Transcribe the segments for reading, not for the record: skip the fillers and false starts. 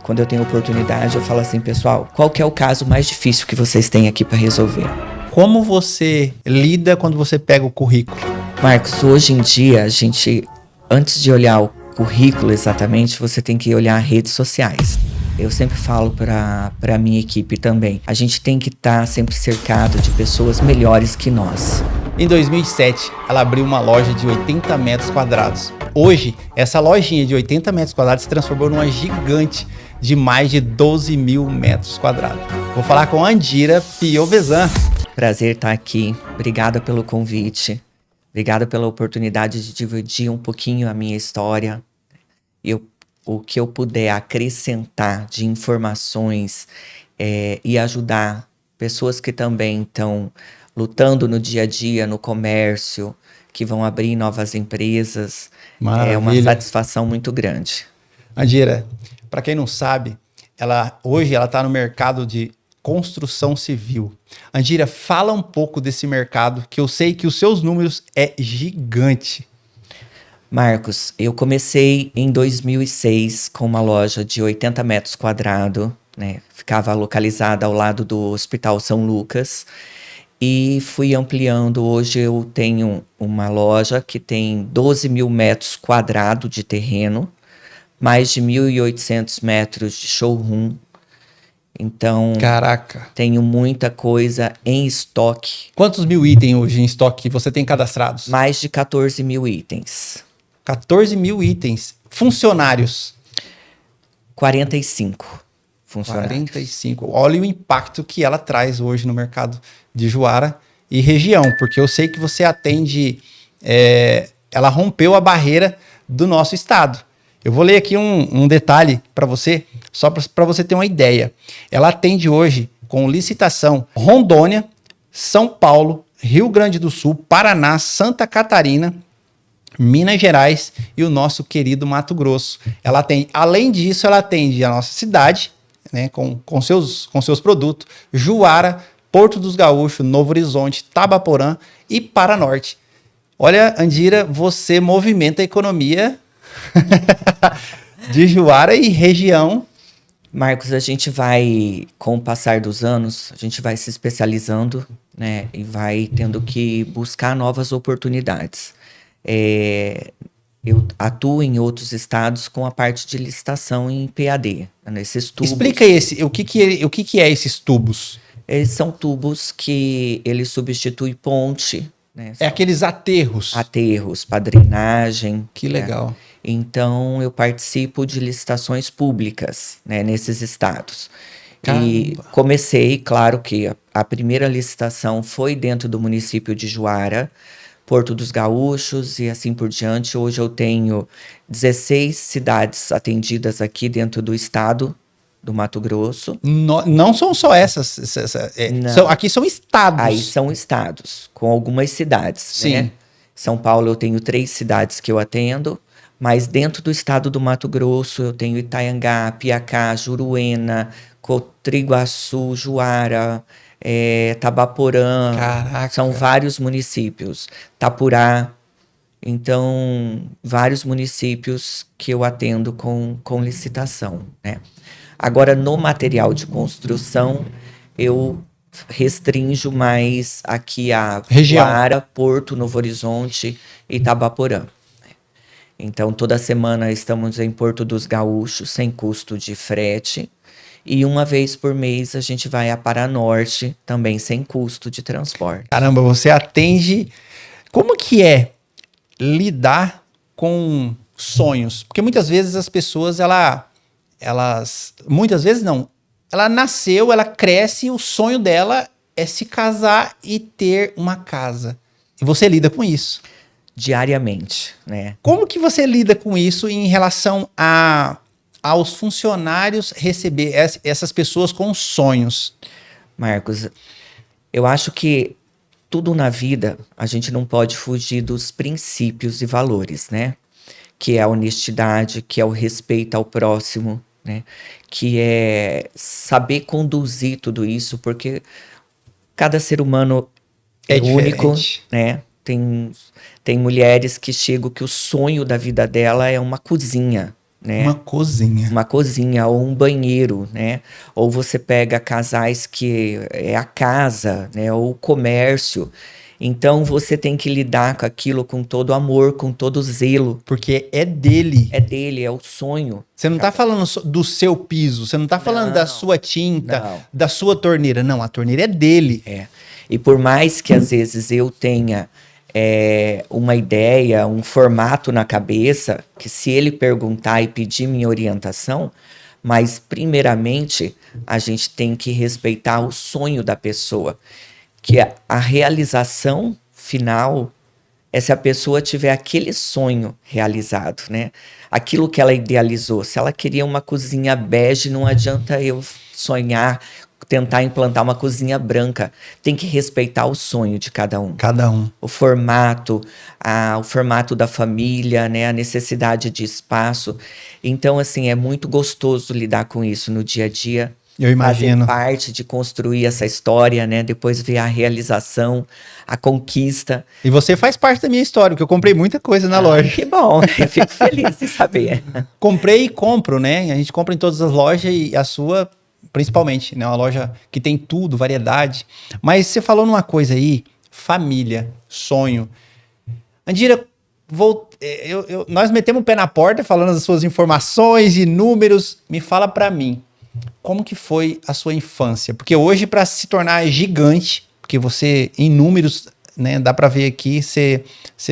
quando eu tenho oportunidade, eu falo assim, pessoal, qual que é o caso mais difícil que vocês têm aqui para resolver? Como você lida quando você pega o currículo? Marcos, hoje em dia, a gente, antes de olhar o currículo exatamente, você tem que olhar redes sociais. Eu sempre falo para a minha equipe também, a gente tem que estar sempre cercado de pessoas melhores que nós. Em 2007, ela abriu uma loja de 80 metros quadrados. Hoje, essa lojinha de 80 metros quadrados se transformou numa gigante de mais de 12 mil metros quadrados. Vou falar com a Andira Piovesan. Prazer estar aqui. Obrigada pelo convite. Obrigada pela oportunidade de dividir um pouquinho a minha história. O que eu puder acrescentar de informações e ajudar pessoas que também estão lutando no dia a dia, no comércio, que vão abrir novas empresas. Maravilha. É uma satisfação muito grande. Andira, para quem não sabe, hoje ela está no mercado de construção civil. Andira, fala um pouco desse mercado, que eu sei que os seus números é gigante. Marcos, eu comecei em 2006 com uma loja de 80 metros quadrados, né? Ficava localizada ao lado do Hospital São Lucas. E fui ampliando. Hoje eu tenho uma loja que tem 12 mil metros quadrados de terreno, mais de 1.800 metros de showroom. Então, caraca, tenho muita coisa em estoque. Quantos mil itens hoje em estoque você tem cadastrados? Mais de 14 mil itens. 14 mil itens. Funcionários? 45 funcionários. 45. Olha o impacto que ela traz hoje no mercado de Juara e região, porque eu sei que você atende... ela rompeu a barreira do nosso estado. Eu vou ler aqui um detalhe para você, só para você ter uma ideia. Ela atende hoje com licitação Rondônia, São Paulo, Rio Grande do Sul, Paraná, Santa Catarina, Minas Gerais e o nosso querido Mato Grosso. Ela tem, além disso, ela atende a nossa cidade, né, com seus produtos, Juara, Porto dos Gaúchos, Novo Horizonte, Tabaporã e Paranorte. Olha, Andira, você movimenta a economia de Juara e região. Marcos, a gente vai, com o passar dos anos, a gente vai se especializando, né, e vai tendo que buscar novas oportunidades. Eu atuo em outros estados com a parte de licitação em PAD, nesses tubos. Explica o que é esses tubos? Eles são tubos que eles substituem ponte, né? É aqueles aterros. Aterros para drenagem. Que legal. Né? Então, eu participo de licitações públicas, né, nesses estados. Caramba. E comecei, claro que a primeira licitação foi dentro do município de Juara, Porto dos Gaúchos e assim por diante. Hoje eu tenho 16 cidades atendidas aqui dentro do estado do Mato Grosso. Não são só essas. Aqui são estados. Aí são estados, com algumas cidades. Sim. Né? São Paulo eu tenho 3 cidades que eu atendo, mas dentro do estado do Mato Grosso eu tenho Itaiangá, Piacá, Juruena, Cotriguaçu, Juara, Tabaporã. Caraca. São vários municípios. Tapurá. Então, vários municípios que eu atendo com licitação, né? Agora, no material de construção, eu restringo mais aqui a Juara, Porto, Novo Horizonte e Tabaporã. Então, toda semana estamos em Porto dos Gaúchos, sem custo de frete. E uma vez por mês a gente vai a Paranorte, também sem custo de transporte. Caramba, você atende... Como que é lidar com sonhos? Porque muitas vezes as pessoas, muitas vezes não. Ela nasceu, ela cresce e o sonho dela é se casar e ter uma casa. E você lida com isso. Diariamente, né? Como que você lida com isso em relação aos funcionários receber essas pessoas com sonhos? Marcos, eu acho que tudo na vida a gente não pode fugir dos princípios e valores, né? Que é a honestidade, que é o respeito ao próximo, né? Que é saber conduzir tudo isso, porque cada ser humano é único, né? Tem mulheres que chegam que o sonho da vida dela é uma cozinha, né? Uma cozinha. Uma cozinha ou um banheiro, né? Ou você pega casais que é a casa, né? Ou o comércio. Então você tem que lidar com aquilo com todo amor, com todo zelo. Porque é dele. É dele, é o sonho. Você não tá falando do seu piso, você não tá falando da Não, sua tinta, não. da sua torneira. Não, a torneira é dele. É. E por mais que às vezes eu tenha uma ideia, um formato na cabeça, que se ele perguntar e pedir minha orientação, mas primeiramente a gente tem que respeitar o sonho da pessoa, que a realização final é se a pessoa tiver aquele sonho realizado, né? Aquilo que ela idealizou. Se ela queria uma cozinha bege, não adianta eu sonhar, tentar implantar uma cozinha branca. Tem que respeitar o sonho de cada um. Cada um. O formato da família, né? A necessidade de espaço. Então, assim, é muito gostoso lidar com isso no dia a dia. Eu imagino. Fazer parte de construir essa história, né? Depois ver a realização, a conquista. E você faz parte da minha história, porque eu comprei muita coisa na loja. Que bom, eu fico feliz em saber. Comprei e compro, né? A gente compra em todas as lojas e a sua, principalmente, né? Uma loja que tem tudo, variedade. Mas você falou numa coisa aí, família, sonho. Andira, nós metemos o pé na porta falando das suas informações e números. Me fala pra mim, como que foi a sua infância? Porque hoje, para se tornar gigante, porque você, em números, né, dá para ver aqui,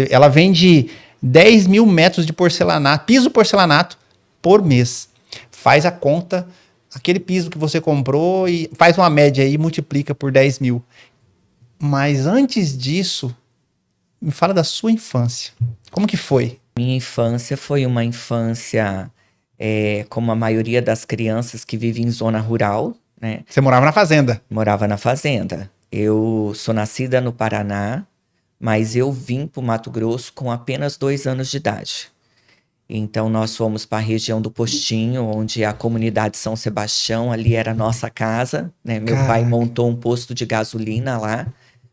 ela vende 10 mil metros de porcelanato, piso porcelanato, por mês. Faz a conta, aquele piso que você comprou e faz uma média aí e multiplica por 10 mil. Mas antes disso, me fala da sua infância. Como que foi? Minha infância foi uma infância como a maioria das crianças que vivem em zona rural, né? Você morava na fazenda? Morava na fazenda. Eu sou nascida no Paraná, mas eu vim para o Mato Grosso com apenas 2 anos de idade. Então nós fomos para a região do Postinho, onde a comunidade São Sebastião, ali era a nossa casa, né? Meu pai montou um posto de gasolina lá,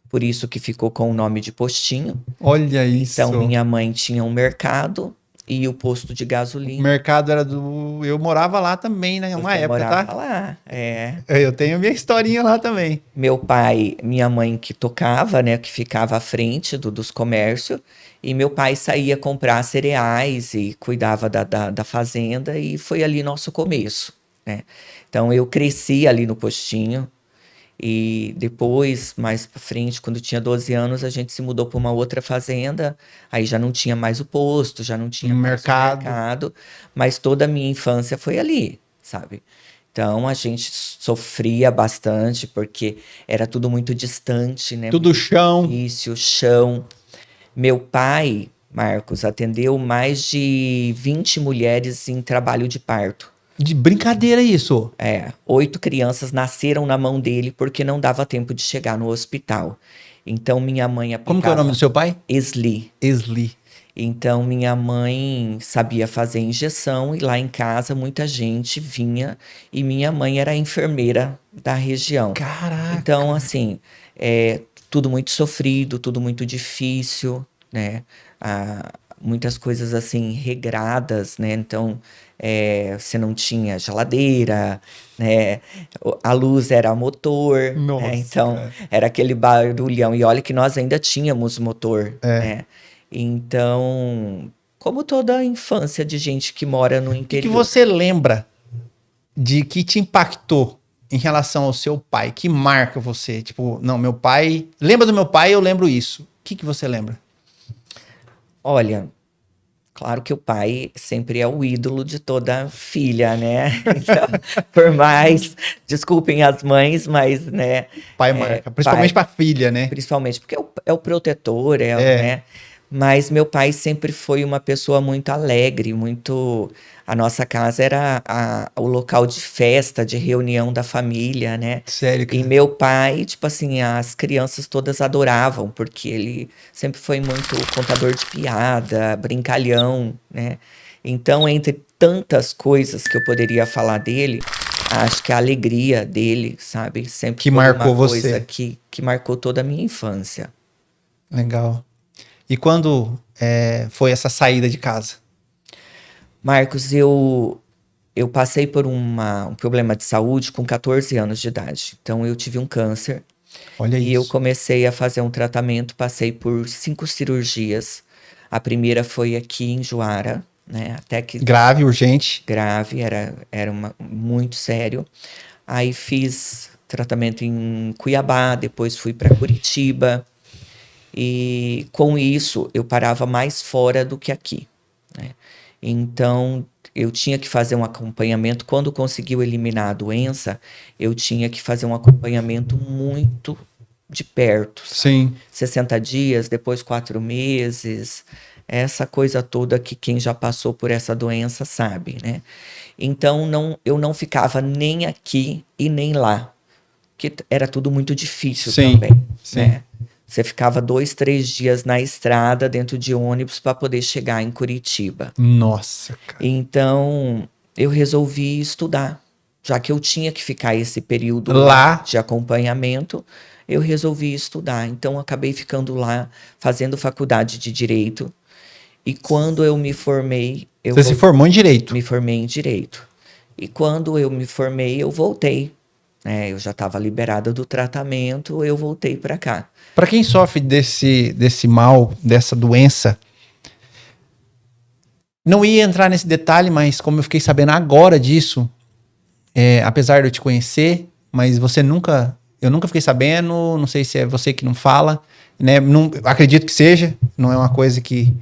por isso que ficou com o nome de Postinho. Olha isso. Então minha mãe tinha um mercado e o posto de gasolina. O mercado era do... Eu morava lá também, né? Uma época, tá? Morava lá, Eu tenho minha historinha lá também. Meu pai, minha mãe que tocava, né? Que ficava à frente dos comércios. E meu pai saía comprar cereais e cuidava da fazenda. E foi ali nosso começo, né? Então eu cresci ali no postinho. E depois, mais pra frente, quando eu tinha 12 anos, a gente se mudou para uma outra fazenda. Aí já não tinha mais o posto, já não tinha mais o mercado. Mas toda a minha infância foi ali, sabe? Então a gente sofria bastante porque era tudo muito distante, né? Tudo chão. Difícil, chão. Meu pai, Marcos, atendeu mais de 20 mulheres em trabalho de parto. De brincadeira isso. 8 crianças nasceram na mão dele porque não dava tempo de chegar no hospital. Então minha mãe aplicava... Como que é o nome do seu pai? Esli. Esli. Então minha mãe sabia fazer injeção e lá em casa muita gente vinha e minha mãe era a enfermeira da região. Caraca. Então assim, tudo muito sofrido, tudo muito difícil, né? Muitas coisas assim regradas, né? Então você não tinha geladeira, né? A luz era motor, Nossa, né? Então cara. era aquele barulhão. E olha que nós ainda tínhamos motor, né? Então, como toda a infância de gente que mora no O interior. que você lembra de que te impactou em relação ao seu pai? Que marca você? Tipo, não, meu pai... Lembra do meu pai, eu lembro isso. O que você lembra? Olha, claro que o pai sempre é o ídolo de toda filha, né? Então, por mais... Desculpem as mães, mas, né? Pai marca. Principalmente pra filha, né? Principalmente porque é o protetor, né? Mas meu pai sempre foi uma pessoa muito alegre, muito... A nossa casa era o local de festa, de reunião da família, né? Sério, cara. E meu pai, tipo assim, as crianças todas adoravam, porque ele sempre foi muito contador de piada, brincalhão, né? Então, entre tantas coisas que eu poderia falar dele, acho que a alegria dele, sabe? Sempre Que foi marcou uma coisa você. que marcou toda a minha infância. Legal. E quando foi essa saída de casa? Marcos, eu passei por um problema de saúde com 14 anos de idade. Então, eu tive um câncer Olha e eu isso. comecei a fazer um tratamento. Passei por 5 cirurgias. A primeira foi aqui em Juara, né? Até que Grave, urgente. grave, era muito sério. Aí fiz tratamento em Cuiabá, depois fui para Curitiba. E com isso eu parava mais fora do que aqui, né? Então eu tinha que fazer um acompanhamento. Quando conseguiu eliminar a doença, eu tinha que fazer um acompanhamento muito de perto, sabe? Sim. 60 dias, depois 4 meses, essa coisa toda que quem já passou por essa doença sabe, né? Então eu não ficava nem aqui e nem lá, que era tudo muito difícil Sim, também, sim. né? Você ficava 2, 3 dias na estrada dentro de ônibus para poder chegar em Curitiba. Nossa, cara. Então eu resolvi estudar, já que eu tinha que ficar esse período Lá. de acompanhamento, eu resolvi estudar. Então acabei ficando lá fazendo faculdade de direito. E quando eu me formei, Você se formou em direito. me formei em direito. E quando eu me formei, eu voltei, né? Eu já estava liberada do tratamento, eu voltei para cá. Para quem sofre desse mal, dessa doença, não ia entrar nesse detalhe, mas como eu fiquei sabendo agora disso, apesar de eu te conhecer, mas eu nunca fiquei sabendo, não sei se é você que não fala, né? Não, acredito que seja, não é uma coisa que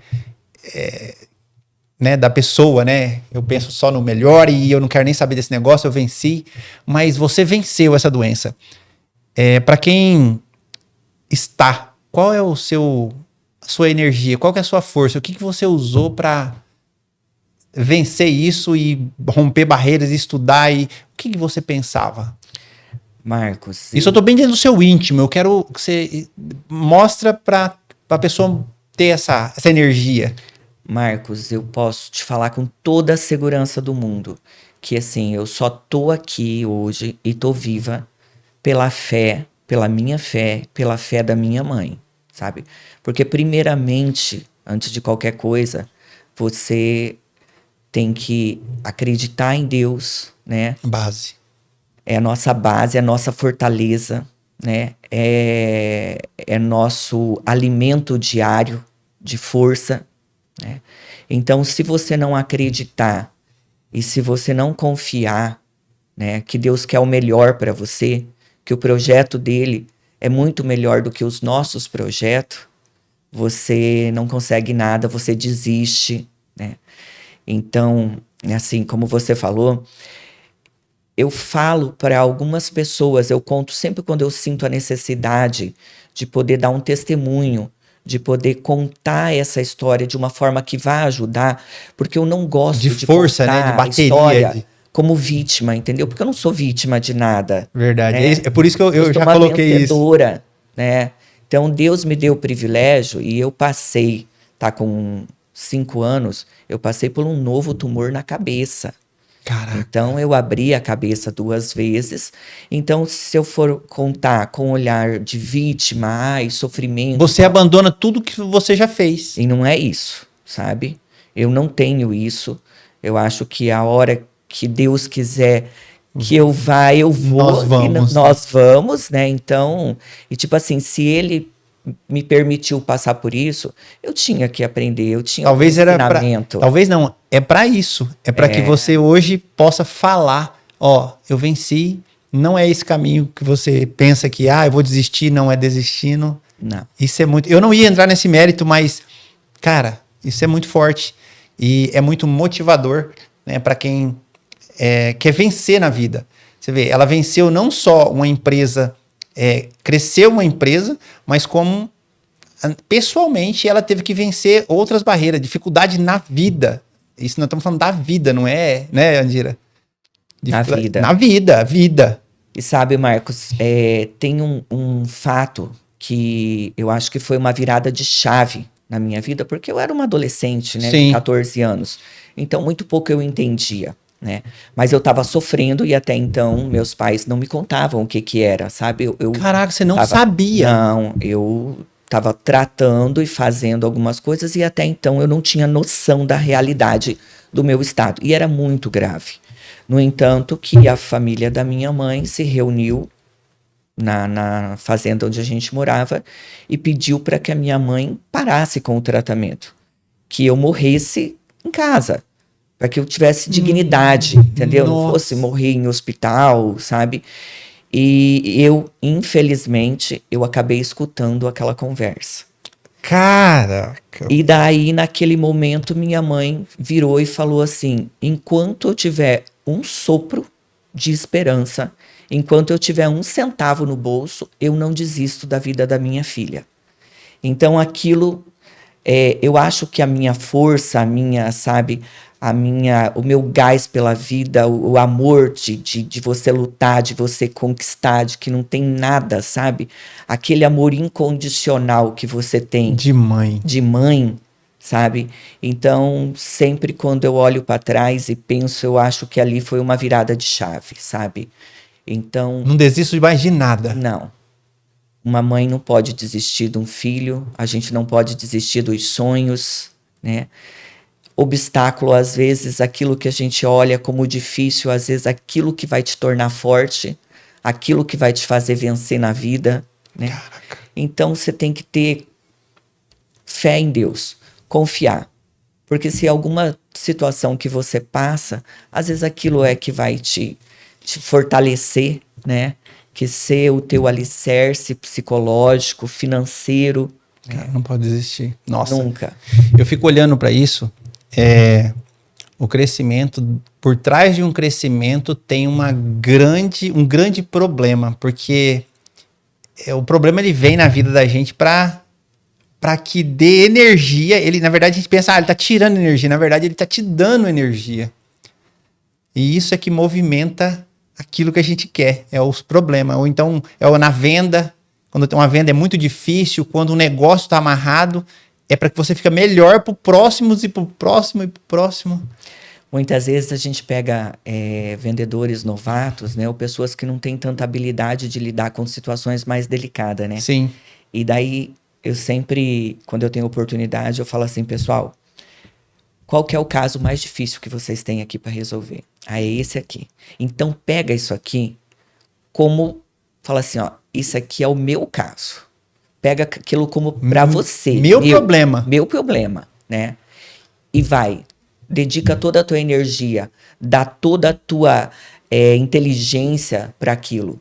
né, da pessoa, né? Eu penso só no melhor e eu não quero nem saber desse negócio, eu venci, mas você venceu essa doença. Para quem está, qual é a sua energia, qual que é a sua força, o que você usou para vencer isso e romper barreiras, e estudar, e o que você pensava? Marcos, Isso eu tô bem dentro do seu íntimo, eu quero que você mostra para a pessoa ter essa energia. Marcos, eu posso te falar com toda a segurança do mundo que assim, eu só tô aqui hoje e tô viva pela fé, pela fé da minha mãe, sabe? Porque primeiramente, antes de qualquer coisa, você tem que acreditar em Deus, né? Base. É a nossa base, é a nossa fortaleza, né? É nosso alimento diário de força, né? Então, se você não acreditar e se você não confiar, né, que Deus quer o melhor para você, que o projeto dele é muito melhor do que os nossos projetos, você não consegue nada, você desiste, né? Então, assim, como você falou, eu falo para algumas pessoas, eu conto sempre quando eu sinto a necessidade de poder dar um testemunho, de poder contar essa história de uma forma que vá ajudar, porque eu não gosto De de força, né? De contar a bateria. história como vítima, entendeu? Porque eu não sou vítima de nada. Verdade. Né? É por isso que eu Eu já sou uma coloquei isso. vencedora, né? Então Deus me deu o privilégio e eu passei, tá com 5 anos, eu passei por um novo tumor na cabeça. Caraca. Então eu abri a cabeça 2 vezes. Então, se eu for contar com um olhar de vítima, ai, sofrimento, Você abandona tudo que você já fez. e não é isso, sabe? Eu não tenho isso. Eu acho que a hora que Deus quiser que eu vá, eu vou. Nós vamos. E nós vamos, né? Então, e tipo assim, se ele me permitiu passar por isso, eu tinha que aprender, eu tinha Talvez um era para, ensinamento. talvez não, é para isso, é para que você hoje possa falar, ó, eu venci, não é esse caminho que você pensa que, eu vou desistir, não é desistindo. Não. Isso é muito, eu não ia entrar nesse mérito, mas cara, isso é muito forte e é muito motivador, né, para quem quer vencer na vida. Você vê, ela venceu não só uma empresa, cresceu uma empresa, mas como pessoalmente ela teve que vencer outras barreiras, dificuldade na vida. Isso nós estamos falando da vida, não é, né, Andira? Na vida. Na vida, vida. E sabe, Marcos, tem um fato que eu acho que foi uma virada de chave na minha vida, porque eu era uma adolescente, né, Sim. de 14 anos. Então, muito pouco eu entendia, né? Mas eu tava sofrendo e até então meus pais não me contavam o que que era, sabe? Caraca, você não sabia. Não, eu estava tratando e fazendo algumas coisas e até então eu não tinha noção da realidade do meu estado. E era muito grave. No entanto, que a família da minha mãe se reuniu na fazenda onde a gente morava e pediu para que a minha mãe parasse com o tratamento, que eu morresse em casa, para que eu tivesse dignidade, entendeu? Não fosse morrer em hospital, sabe? E eu, infelizmente, eu acabei escutando aquela conversa. Caraca. E daí, naquele momento, minha mãe virou e falou assim: enquanto eu tiver um sopro de esperança, enquanto eu tiver um centavo no bolso, eu não desisto da vida da minha filha. Então, aquilo, eu acho que a minha força, sabe, o meu gás pela vida, o amor de você lutar, de você conquistar, de que não tem nada, sabe? Aquele amor incondicional que você tem De mãe, sabe? Então, sempre quando eu olho para trás e penso, eu acho que ali foi uma virada de chave, sabe? Então, não desisto de mais de nada. não. Uma mãe não pode desistir de um filho, a gente não pode desistir dos sonhos, né? Obstáculo, às vezes, aquilo que a gente olha como difícil, às vezes aquilo que vai te tornar forte, aquilo que vai te fazer vencer na vida, né? Caraca. Então, você tem que ter fé em Deus, confiar. Porque se alguma situação que você passa, às vezes aquilo é que vai te fortalecer, né? Que ser o teu alicerce psicológico, financeiro. Cara, não pode desistir. Nossa. Nunca. Eu fico olhando para isso. O crescimento, por trás de um crescimento tem um grande problema, porque o problema ele vem na vida da gente para que dê energia. Ele, na verdade, a gente pensa, ele tá tirando energia. Na verdade, ele tá te dando energia. E isso é que movimenta aquilo que a gente quer, é os problemas. Ou então, na venda, quando tem uma venda é muito difícil, quando o negócio está amarrado, é para que você fique melhor pro próximo e pro próximo e pro próximo. Muitas vezes a gente pega vendedores novatos, né? Ou pessoas que não têm tanta habilidade de lidar com situações mais delicadas, né? Sim. E daí, eu sempre, quando eu tenho oportunidade, eu falo assim, pessoal, qual que é o caso mais difícil que vocês têm aqui para resolver? Ah, é esse aqui. Então, pega isso aqui como, fala assim, ó, isso aqui é o meu caso. Pega aquilo como para você. Meu problema. Meu problema, né? E vai, dedica toda a tua energia, dá toda a tua inteligência para aquilo.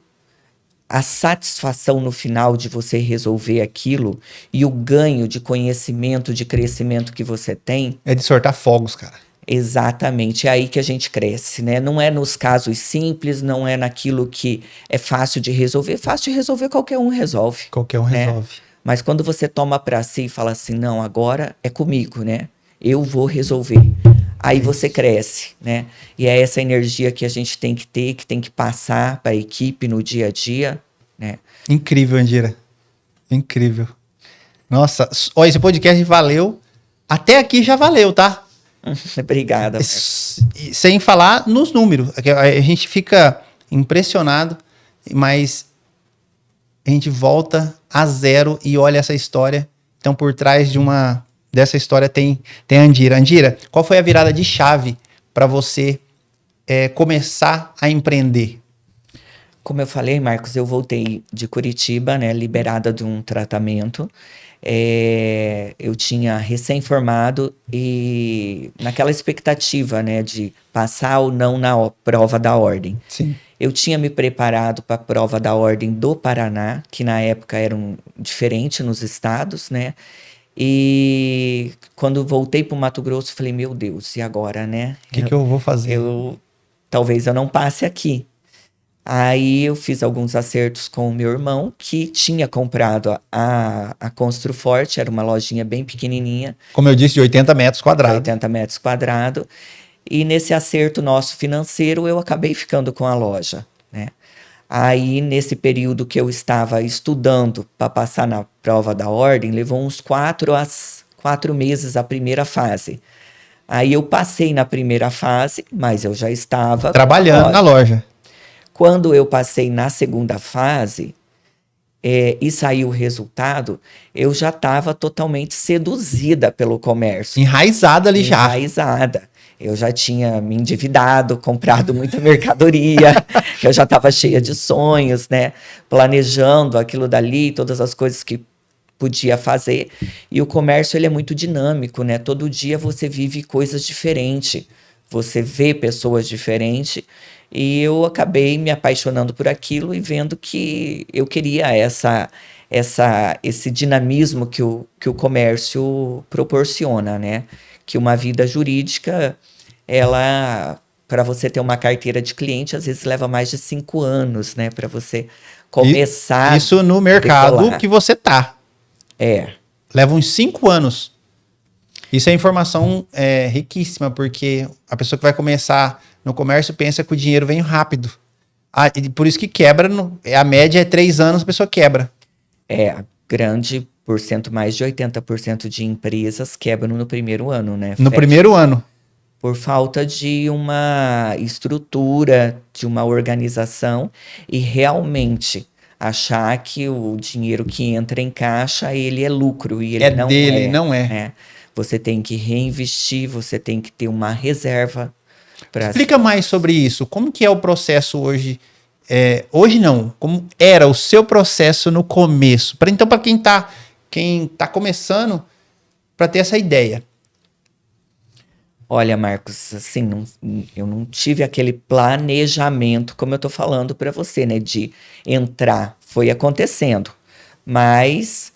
A satisfação no final de você resolver aquilo e o ganho de conhecimento, de crescimento que você tem. É de soltar fogos, cara. Exatamente, é aí que a gente cresce, né? Não é nos casos simples, não é naquilo que é fácil de resolver. Fácil de resolver, qualquer um resolve. Qualquer um né? resolve. Mas quando você toma para si e fala assim, não, agora é comigo, né? Eu vou resolver. Aí você cresce, né? E é essa energia que a gente tem que ter, que tem que passar para a equipe no dia a dia, né? Incrível, Andira. Incrível. Nossa, olha, esse podcast valeu. Até aqui já valeu, tá? Obrigada. Sem falar nos números. A gente fica impressionado, mas a gente volta a zero e olha essa história. Então, por trás dessa história tem a Andira. Andira, qual foi a virada de chave para você começar a empreender? Como eu falei, Marcos, eu voltei de Curitiba, né, liberada de um tratamento. Eu tinha recém-formado e naquela expectativa, né, de passar ou não na prova da ordem. Sim. Eu tinha me preparado para a prova da ordem do Paraná, que na época era diferente nos estados, né? E quando voltei para o Mato Grosso, falei, meu Deus, e agora, né? O que eu vou fazer? Talvez eu não passe aqui. Aí eu fiz alguns acertos com o meu irmão, que tinha comprado a Construforte, era uma lojinha bem pequenininha. Como eu disse, de 80 metros quadrados. 80 metros quadrados. E nesse acerto nosso financeiro, eu acabei ficando com a loja, né? Aí, nesse período que eu estava estudando para passar na prova da ordem, levou uns 4 meses a primeira fase. Aí eu passei na primeira fase, mas eu já estava trabalhando na loja. Quando eu passei na segunda fase, e saiu o resultado, eu já estava totalmente seduzida pelo comércio. Enraizada ali já. Enraizada. Eu já tinha me endividado, comprado muita mercadoria, eu já estava cheia de sonhos, né? Planejando aquilo dali, todas as coisas que podia fazer. E o comércio, ele é muito dinâmico, né? Todo dia você vive coisas diferentes, você vê pessoas diferentes. E eu acabei me apaixonando por aquilo e vendo que eu queria esse dinamismo que o comércio proporciona, né? Que uma vida jurídica, ela, para você ter uma carteira de cliente, às vezes leva mais de 5 anos, né? Para você começar Isso no a mercado decolar. que você tá. É, Leva uns 5 anos. Isso é informação riquíssima, porque a pessoa que vai começar no comércio pensa que o dinheiro vem rápido. E por isso que quebra, a média é 3 anos, a pessoa quebra. grande porcento, mais de 80% de empresas quebram no primeiro ano, né? No Fecha. primeiro ano. Por falta de uma estrutura, de uma organização e realmente achar que o dinheiro que entra em caixa, ele é lucro e ele É não dele, é, não é. né? Você tem que reinvestir, você tem que ter uma reserva para... Explica mais sobre isso. Como que é o processo hoje? Hoje não. Como era o seu processo no começo? Então, para quem tá começando, para ter essa ideia. Olha, Marcos, assim, eu não tive aquele planejamento, como eu tô falando para você, né? De entrar. Foi acontecendo. Mas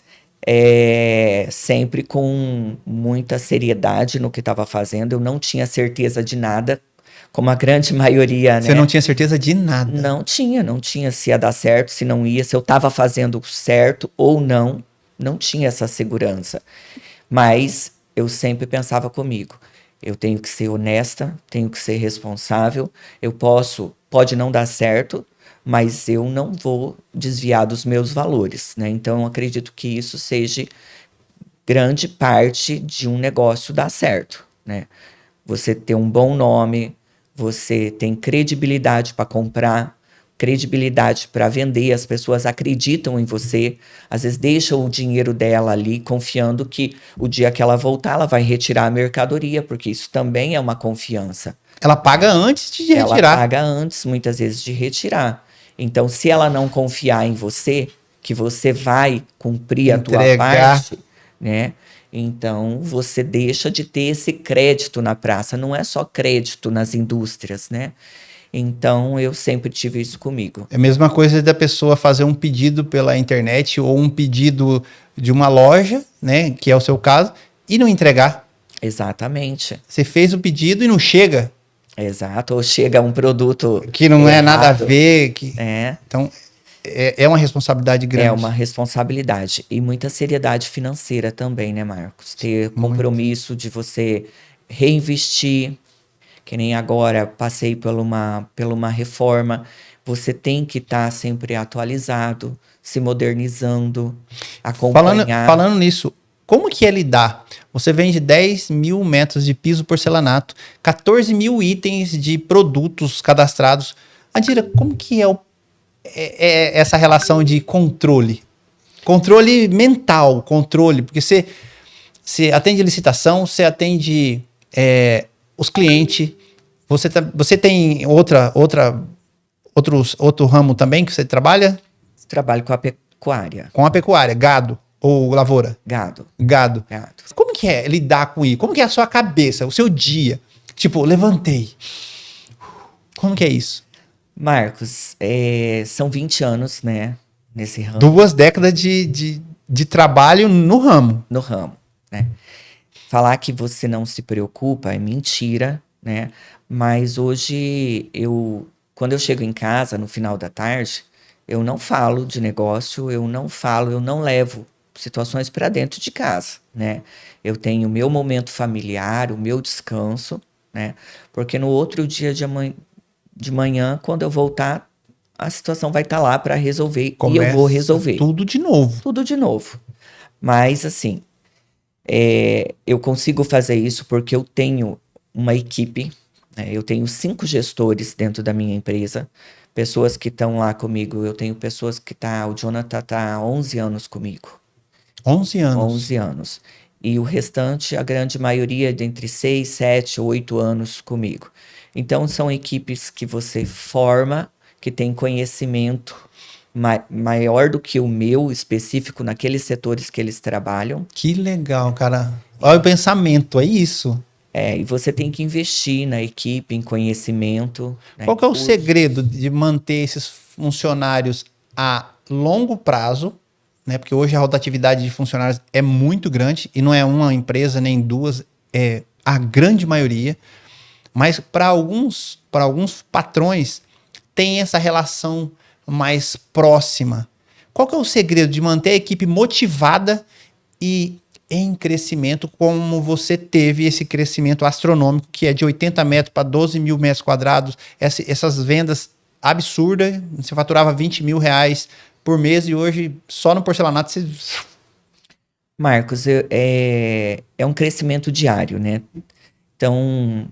sempre com muita seriedade no que estava fazendo. Eu não tinha certeza de nada, como a grande maioria, Você né? não tinha certeza de nada. Não tinha se ia dar certo, se não ia, se eu estava fazendo certo ou não. Não tinha essa segurança. Mas eu sempre pensava comigo, eu tenho que ser honesta, tenho que ser responsável, pode não dar certo, mas eu não vou desviar dos meus valores, né? Então, eu acredito que isso seja grande parte de um negócio dar certo, né? Você ter um bom nome, você tem credibilidade para comprar, credibilidade para vender, as pessoas acreditam em você, às vezes deixam o dinheiro dela ali, confiando que o dia que ela voltar, ela vai retirar a mercadoria, porque isso também é uma confiança. Ela paga antes de Ela retirar. paga antes, muitas vezes, de retirar. Então, se ela não confiar em você, que você vai cumprir a tua Entregar. parte, né? Então, você deixa de ter esse crédito na praça. Não é só crédito nas indústrias, né? Então, eu sempre tive isso comigo. É a mesma coisa da pessoa fazer um pedido pela internet ou um pedido de uma loja, né, que é o seu caso, e não entregar. Exatamente. Você fez o pedido e não chega, Exato. Ou chega um produto que não é nada a errado. ver. É, Então, é uma responsabilidade grande. é uma responsabilidade. E muita seriedade financeira também, né, Marcos? Ter compromisso de você reinvestir, que nem agora passei por uma reforma. Você tem que estar sempre atualizado, se modernizando, acompanhar. Falando nisso, como que é lidar? Você vende 10 mil metros de piso porcelanato, 14 mil itens de produtos cadastrados. Andira, como que é essa relação de controle? Controle mental, porque você atende licitação, você atende os clientes, você tem outro ramo também que você trabalha? Trabalho com a pecuária, Com a pecuária, gado ou lavoura? gado. Gado. Gado. Como que é lidar com isso? Como que é a sua cabeça, o seu dia? Tipo, levantei. Como que é isso? Marcos, são 20 anos, né, nesse ramo, 2 décadas de trabalho no ramo. no ramo, né? Falar que você não se preocupa é mentira, né? Mas hoje quando eu chego em casa no final da tarde, eu não falo de negócio, eu não levo situações para dentro de casa, né? Eu tenho o meu momento familiar, o meu descanso, né? Porque no outro dia de manhã, quando eu voltar, a situação vai estar lá para resolver e eu vou resolver tudo de novo. tudo de novo. Mas assim, eu consigo fazer isso porque eu tenho uma equipe, né? Eu tenho 5 gestores dentro da minha empresa, Pessoas que estão lá comigo, eu tenho pessoas que o Jonathan tá há 11 anos comigo. 11 anos. 11 anos. E o restante, a grande maioria, de entre 6, 7, 8 anos comigo. Então, são equipes que você forma, que tem conhecimento maior do que o meu específico naqueles setores que eles trabalham. Que legal, cara. Olha o pensamento, é isso. E você tem que investir na equipe, em conhecimento, né, Qual em que é o curso. segredo de manter esses funcionários a longo prazo, né? Porque hoje a rotatividade de funcionários é muito grande e não é uma empresa nem duas, é a grande maioria. Mas para alguns patrões tem essa relação mais próxima. Qual que é o segredo de manter a equipe motivada e em crescimento, como você teve esse crescimento astronômico, que é de 80 metros para 12 mil metros quadrados, essas vendas absurdas, você faturava 20 mil reais por mês e hoje só no porcelanato você... Marcos, é um crescimento diário, né? Então,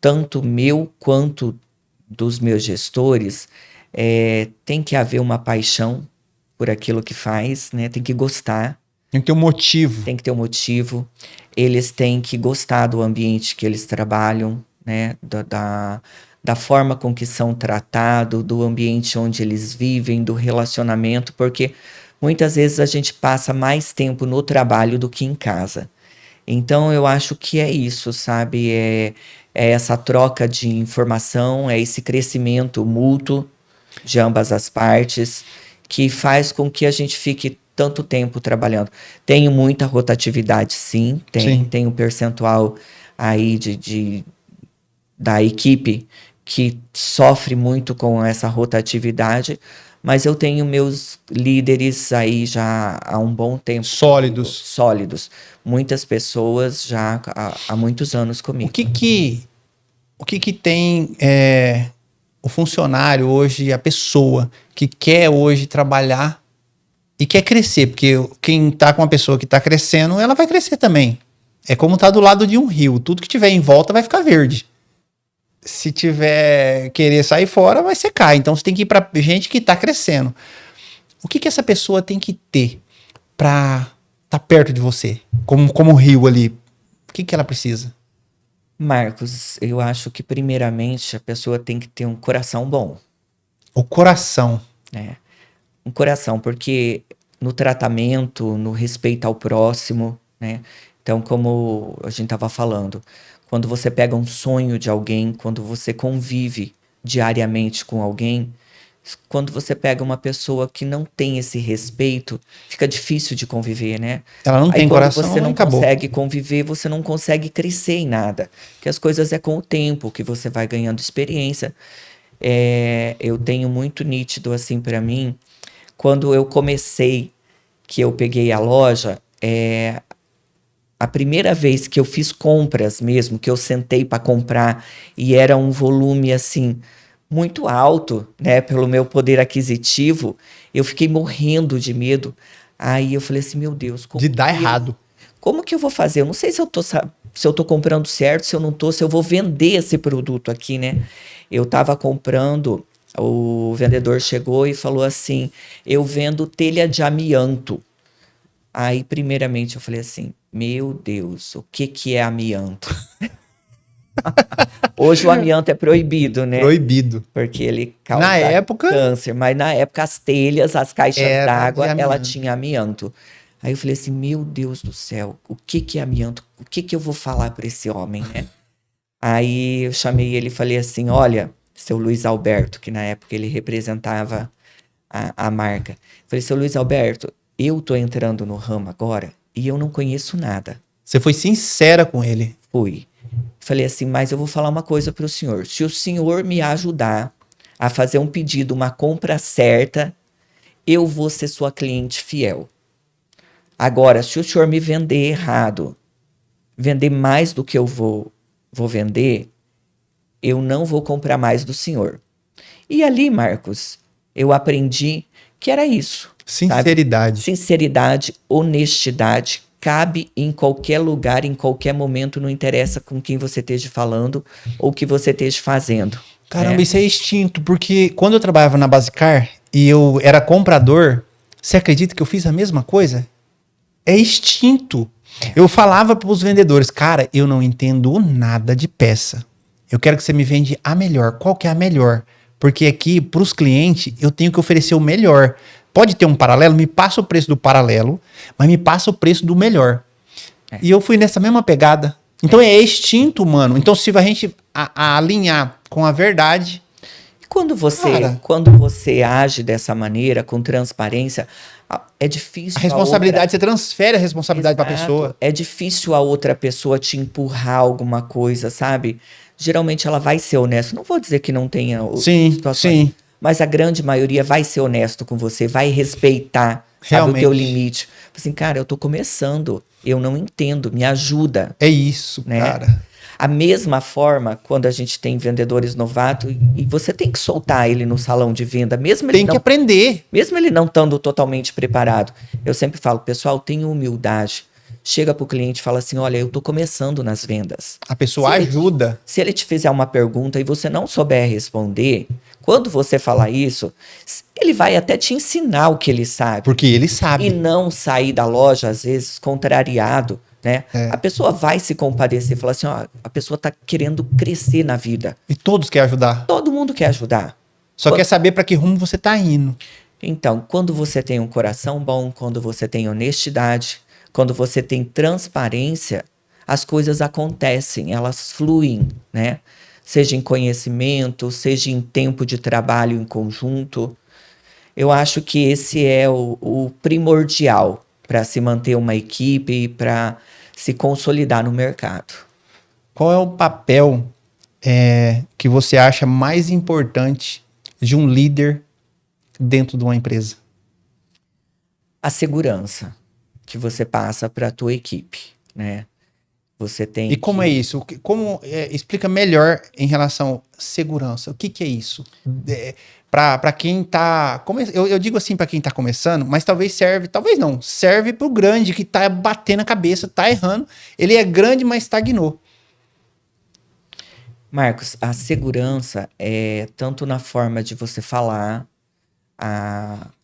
tanto meu quanto dos meus gestores, tem que haver uma paixão por aquilo que faz, né? Tem que gostar, Tem que ter um motivo. tem que ter um motivo. Eles têm que gostar do ambiente que eles trabalham, né? Da forma com que são tratados, do ambiente onde eles vivem, do relacionamento, porque muitas vezes a gente passa mais tempo no trabalho do que em casa. Então eu acho que é isso, sabe? É essa troca de informação, é esse crescimento mútuo de ambas as partes que faz com que a gente fique tanto tempo trabalhando. Tenho muita rotatividade, sim, Sim. tem um percentual aí da equipe que sofre muito com essa rotatividade, mas eu tenho meus líderes aí já há um bom tempo. Sólidos. Sólidos. Muitas pessoas já há muitos anos comigo. O que tem o funcionário hoje, a pessoa que quer hoje trabalhar e quer crescer? Porque quem tá com uma pessoa que tá crescendo, ela vai crescer também. É como tá do lado de um rio. Tudo que tiver em volta vai ficar verde. Se tiver querer sair fora, vai secar. Então você tem que ir para gente que tá crescendo. O que essa pessoa tem que ter para estar perto de você? Como o rio ali. O que ela precisa? Marcos, eu acho que primeiramente a pessoa tem que ter um coração bom, O coração. né? Um coração, porque no tratamento, no respeito ao próximo, né? Então, como a gente estava falando, quando você pega um sonho de alguém, quando você convive diariamente com alguém, quando você pega uma pessoa que não tem esse respeito, fica difícil de conviver, né? Ela não Aí tem quando coração, você não acabou. consegue conviver, você não consegue crescer em nada. Que as coisas é com o tempo que você vai ganhando experiência. Eu tenho muito nítido assim para mim, quando eu comecei, que eu peguei a loja, a primeira vez que eu fiz compras mesmo, que eu sentei para comprar e era um volume assim muito alto, né, pelo meu poder aquisitivo, eu fiquei morrendo de medo. Aí eu falei assim, meu Deus, De dar errado. como que eu vou fazer? Eu não sei se eu tô comprando certo, se eu não tô, se eu vou vender esse produto aqui, né? Eu tava comprando, o vendedor chegou e falou assim: eu vendo telha de amianto. Aí, primeiramente, eu falei assim: meu Deus, o que que é amianto? Hoje o amianto é proibido, né? Proibido. Porque ele Na causa época, câncer. Mas na época, as telhas, as caixas era de d'água, ela amianto. tinha amianto. Aí eu falei assim: meu Deus do céu, o que que é amianto? O que que eu vou falar para esse homem, né? Aí eu chamei ele e falei assim: olha, seu Luiz Alberto, que na época ele representava a marca. Falei: seu Luiz Alberto, eu tô entrando no ramo agora e eu não conheço nada. Você foi sincera com ele. Fui. Falei assim: mas eu vou falar uma coisa para o senhor. Se o senhor me ajudar a fazer um pedido, uma compra certa, eu vou ser sua cliente fiel. Agora, se o senhor me vender errado, vender mais do que eu vou vender, eu não vou comprar mais do senhor. E ali, Marcos, eu aprendi que era isso. Sinceridade. Sabe? Sinceridade, honestidade, cabe em qualquer lugar, em qualquer momento, não interessa com quem você esteja falando ou o que você esteja fazendo. Caramba, né? isso é extinto, porque quando eu trabalhava na Basicar e eu era comprador, você acredita que eu fiz a mesma coisa? É extinto. É. Eu falava para os vendedores, cara, eu não entendo nada de peça. Eu quero que você me vende a melhor. Qual que é a melhor? Porque aqui, para os clientes, eu tenho que oferecer o melhor. Pode ter um paralelo? Me passa o preço do paralelo, mas me passa o preço do melhor. É. E eu fui nessa mesma pegada. Então é extinto, mano. Então se a gente alinhar com a verdade, cara, Quando você age dessa maneira, com transparência, é a difícil a outra. responsabilidade, você transfere a responsabilidade para a Exato. pessoa. É difícil a outra pessoa te empurrar alguma coisa, sabe? Geralmente ela vai ser honesta. Não vou dizer que não tenha Sim, situações, sim, mas a grande maioria vai ser honesto com você, vai respeitar, sabe, o teu realmente. limite. Assim, cara, eu tô começando, eu não entendo, me ajuda, É isso, né? cara. A mesma forma, quando a gente tem vendedores novatos, e você tem que soltar ele no salão de venda, Tem que aprender. mesmo ele não estando totalmente preparado. Eu sempre falo, pessoal, tenha humildade. Chega para o cliente e fala assim: olha, eu estou começando nas vendas. A pessoa ajuda. Se ele te fizer uma pergunta e você não souber responder, quando você falar isso, ele vai até te ensinar o que ele sabe. Porque ele E sabe. não sair da loja, às vezes, contrariado, né? É. A pessoa vai se compadecer, falar assim: ó, a pessoa está querendo crescer na vida. E todos querem ajudar. Todo mundo quer ajudar. Só quer saber para que rumo você tá indo. Então, quando você tem um coração bom, quando você tem honestidade, quando você tem transparência, as coisas acontecem, elas fluem, né? Seja em conhecimento, seja em tempo de trabalho em conjunto. Eu acho que esse é o primordial para se manter uma equipe e para se consolidar no mercado. Qual é o papel que você acha mais importante de um líder dentro de uma empresa? A segurança que você passa para a tua equipe, né? Você tem E como é que... isso? Explica melhor em relação à segurança. O que é isso? Para quem tá. Eu digo assim para quem tá começando, mas talvez serve, talvez não, serve pro grande que tá batendo a cabeça, tá errando. Ele é grande, mas estagnou. Marcos, a segurança é tanto na forma de você falar,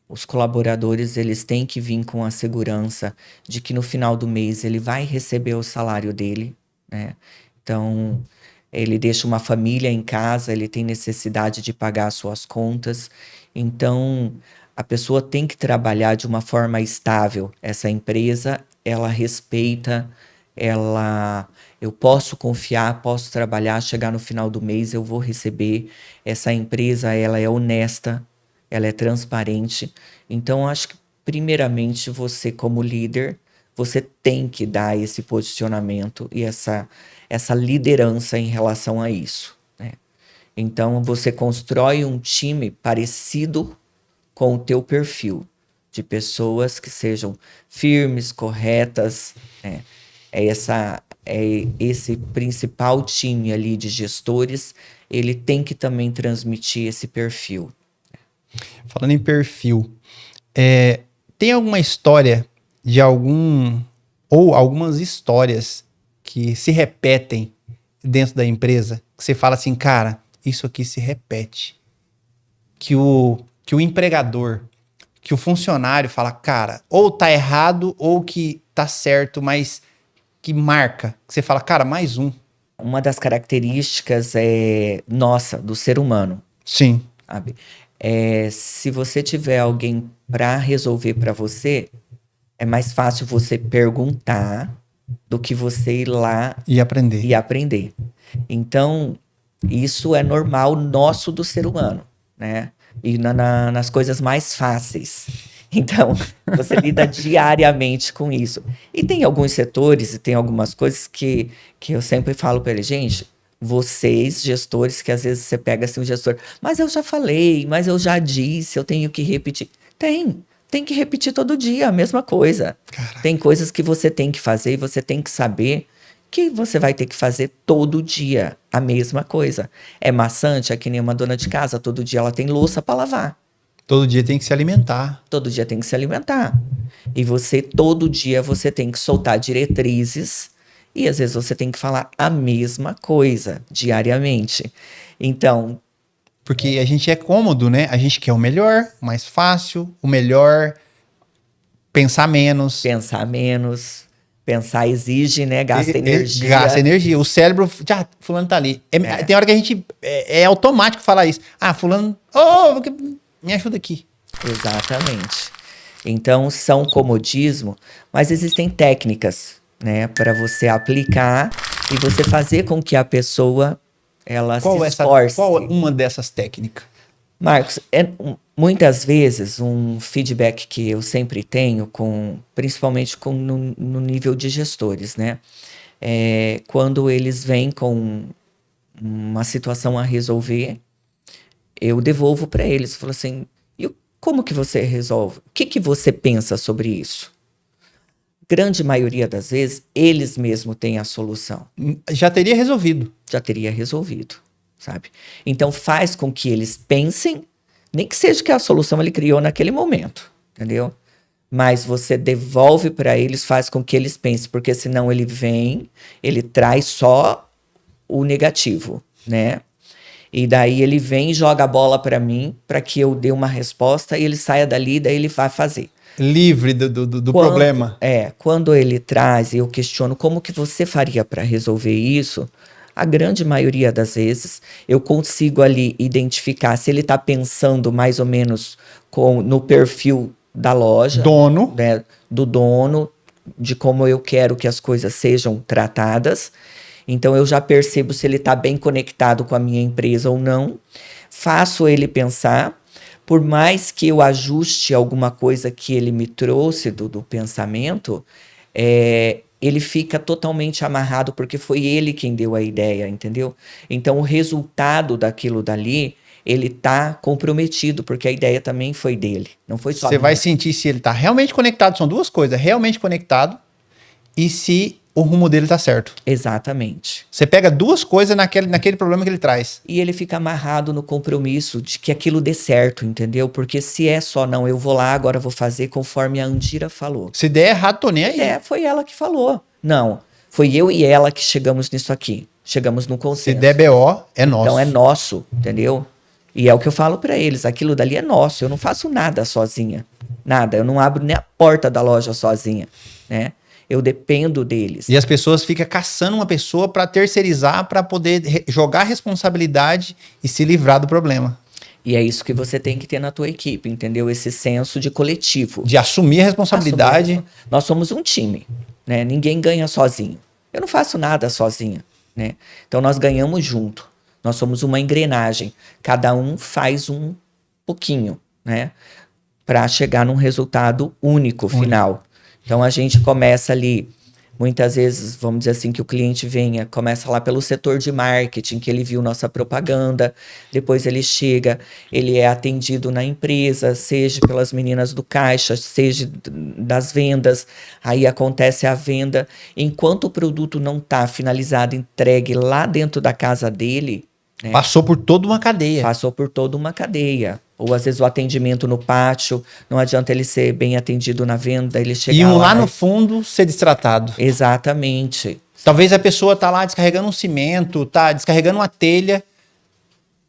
os colaboradores eles têm que vir com a segurança de que no final do mês ele vai receber o salário dele, né? Então, ele deixa uma família em casa, ele tem necessidade de pagar suas contas. Então, a pessoa tem que trabalhar de uma forma estável. Essa empresa, ela respeita, ela eu posso confiar, posso trabalhar, chegar no final do mês eu vou receber. Essa empresa, ela é honesta, ela é transparente. Então, acho que primeiramente você como líder, você tem que dar esse posicionamento e essa liderança em relação a isso, né? Então, você constrói um time parecido com o teu perfil, de pessoas que sejam firmes, corretas, né? É esse principal time ali de gestores, ele tem que também transmitir esse perfil. Falando em perfil, tem alguma história de ou algumas histórias que se repetem dentro da empresa? Que você fala assim, cara, isso aqui se repete. Que o empregador, que o funcionário fala, cara, ou tá errado ou que tá certo, mas que marca. Que você fala, cara, mais um. Uma das características nossa, do ser humano, Sim. sabe? Se você tiver alguém para resolver para você, é mais fácil você perguntar do que você ir lá E aprender. e aprender. Então, isso é normal nosso do ser humano, né? E nas coisas mais fáceis. Então, você lida diariamente com isso. E tem alguns setores e tem algumas coisas que eu sempre falo para ele, gente, vocês, gestores, que às vezes você pega assim o gestor, mas eu já falei, mas eu já disse, eu tenho que repetir. Tem que repetir todo dia a mesma coisa. Caraca. Tem coisas que você tem que fazer e você tem que saber que você vai ter que fazer todo dia a mesma coisa. É maçante, é que nem uma dona de casa, todo dia ela tem louça para lavar. Todo dia tem que se alimentar. Todo dia tem que se alimentar. E todo dia você tem que soltar diretrizes e às vezes você tem que falar a mesma coisa diariamente. Então, Porque a gente é cômodo, né? A gente quer o melhor, o mais fácil, o melhor, pensar menos. Pensar menos, pensar exige, né? Gasta energia. Gasta energia. O cérebro, já, fulano tá ali. Tem hora que a gente, é automático falar isso. Ah, fulano, me ajuda aqui. Exatamente. Então, são comodismo, mas existem técnicas, né, para você aplicar e você fazer com que a pessoa ela se esforce. Qual uma dessas técnicas? Marcos, muitas vezes um feedback que eu sempre tenho principalmente no nível de gestores, né? Quando eles vêm com uma situação a resolver, eu devolvo para eles, falo assim, como que você resolve? O que você pensa sobre isso? Grande maioria das vezes, eles mesmos têm a solução. Já teria resolvido. Já teria resolvido, sabe? Então faz com que eles pensem, nem que seja que a solução ele criou naquele momento, entendeu? Mas você devolve para eles, faz com que eles pensem, porque senão ele traz só o negativo, né? E daí ele vem e joga a bola para mim, para que eu dê uma resposta e ele saia dali, daí ele vai fazer. Livre do problema. Quando ele traz e eu questiono como que você faria para resolver isso, a grande maioria das vezes eu consigo ali identificar se ele está pensando mais ou menos no perfil da loja, Dono. né, do dono, de como eu quero que as coisas sejam tratadas. Então eu já percebo se ele está bem conectado com a minha empresa ou não, faço ele pensar. Por mais que eu ajuste alguma coisa que ele me trouxe do pensamento, ele fica totalmente amarrado porque foi ele quem deu a ideia, entendeu? Então o resultado daquilo dali, ele tá comprometido, porque a ideia também foi dele, não foi só Você vai minha. sentir se ele tá realmente conectado, são duas coisas, realmente conectado e se o rumo dele tá certo. Exatamente. Você pega duas coisas naquele problema que ele traz. E ele fica amarrado no compromisso de que aquilo dê certo, entendeu? Porque se é só, não, eu vou lá, agora vou fazer conforme a Andira falou. Se der errado, tô nem aí. Foi ela que falou. Não, foi eu e ela que chegamos nisso aqui. Chegamos num consenso. Se der BO, é nosso. Então é nosso, entendeu? E é o que eu falo pra eles, aquilo dali é nosso, eu não faço nada sozinha. Nada, eu não abro nem a porta da loja sozinha, né? Eu dependo deles. E as pessoas ficam caçando uma pessoa para terceirizar, para poder jogar a responsabilidade e se livrar do problema. E é isso que você tem que ter na tua equipe, entendeu? Esse senso de coletivo. De assumir a responsabilidade. Nós somos um time, né? Ninguém ganha sozinho. Eu não faço nada sozinha, né? Então nós ganhamos junto. Nós somos uma engrenagem. Cada um faz um pouquinho, né? Para chegar num resultado único, final. Então a gente começa ali, muitas vezes, vamos dizer assim, que o cliente começa lá pelo setor de marketing, que ele viu nossa propaganda, depois ele chega, ele é atendido na empresa, seja pelas meninas do caixa, seja das vendas, aí acontece a venda. Enquanto o produto não está finalizado, entregue lá dentro da casa dele, né? Passou por toda uma cadeia. Passou por toda uma cadeia. Ou às vezes o atendimento no pátio, não adianta ele ser bem atendido na venda, ele chegar E lá no fundo ser destratado. Exatamente. Talvez a pessoa tá lá descarregando um cimento, tá descarregando uma telha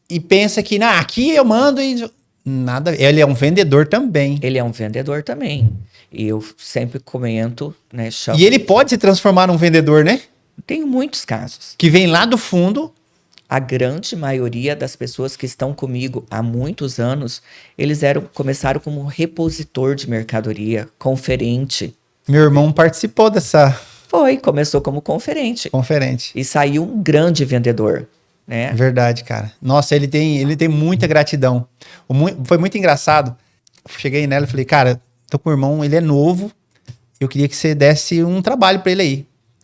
e pensa que, aqui eu mando e... Nada, ele é um vendedor também. Ele é um vendedor também. E eu sempre comento, né? E ele pode se transformar num vendedor, né? Tenho muitos casos. Que vem lá do fundo. A grande maioria das pessoas que estão comigo há muitos anos, eles começaram como repositor de mercadoria, conferente. Meu irmão participou dessa... Começou como conferente. E saiu um grande vendedor, né? Verdade, cara. Nossa, ele tem muita gratidão. Foi muito engraçado. Cheguei nela e falei, cara, tô com o irmão, ele é novo, eu queria que você desse um trabalho pra ele aí.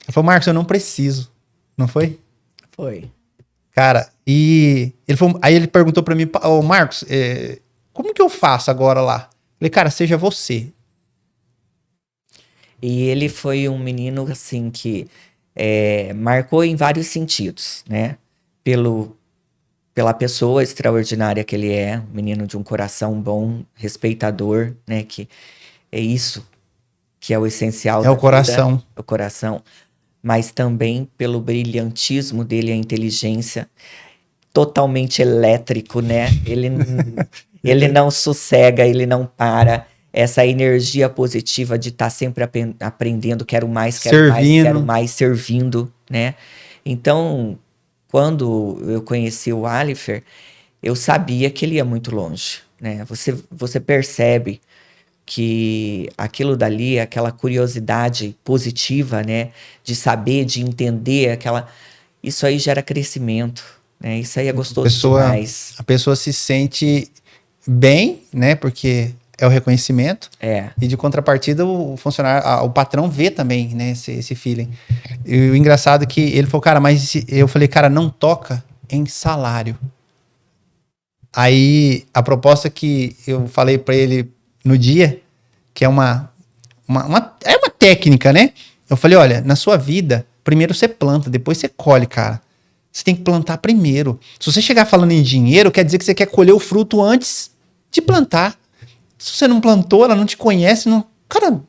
Ele falou, Marcos, eu não preciso. Não foi? Foi. Cara, e aí ele perguntou pra mim, Marcos, como que eu faço agora lá? Eu falei, cara, seja você. E ele foi um menino, assim, que marcou em vários sentidos, né? Pela pessoa extraordinária que ele é, um menino de um coração bom, respeitador, né? Que é isso que é o essencial da o coração. vida, o coração. Mas também pelo brilhantismo dele, a inteligência. totalmente elétrico, né? Ele não sossega, ele não para. Essa energia positiva de estar sempre aprendendo, quero mais, servindo, né? Então, quando eu conheci o Alifer, eu sabia que ele ia muito longe, né? Você percebe que aquilo dali, aquela curiosidade positiva, né? De saber, de entender, isso aí gera crescimento, né? Isso aí é gostoso demais. A pessoa se sente bem, né? Porque é o reconhecimento. E de contrapartida, o funcionário, o patrão vê também, né? Esse feeling. E o engraçado é que ele falou, cara, mas eu falei, cara, não toca em salário. Aí, a proposta que eu falei para ele no dia, que é uma técnica, né? Eu falei, olha, na sua vida, primeiro você planta, depois você colhe, cara. Você tem que plantar primeiro. Se você chegar falando em dinheiro, quer dizer que você quer colher o fruto antes de plantar. Se você não plantou, ela não te conhece, não... Cara,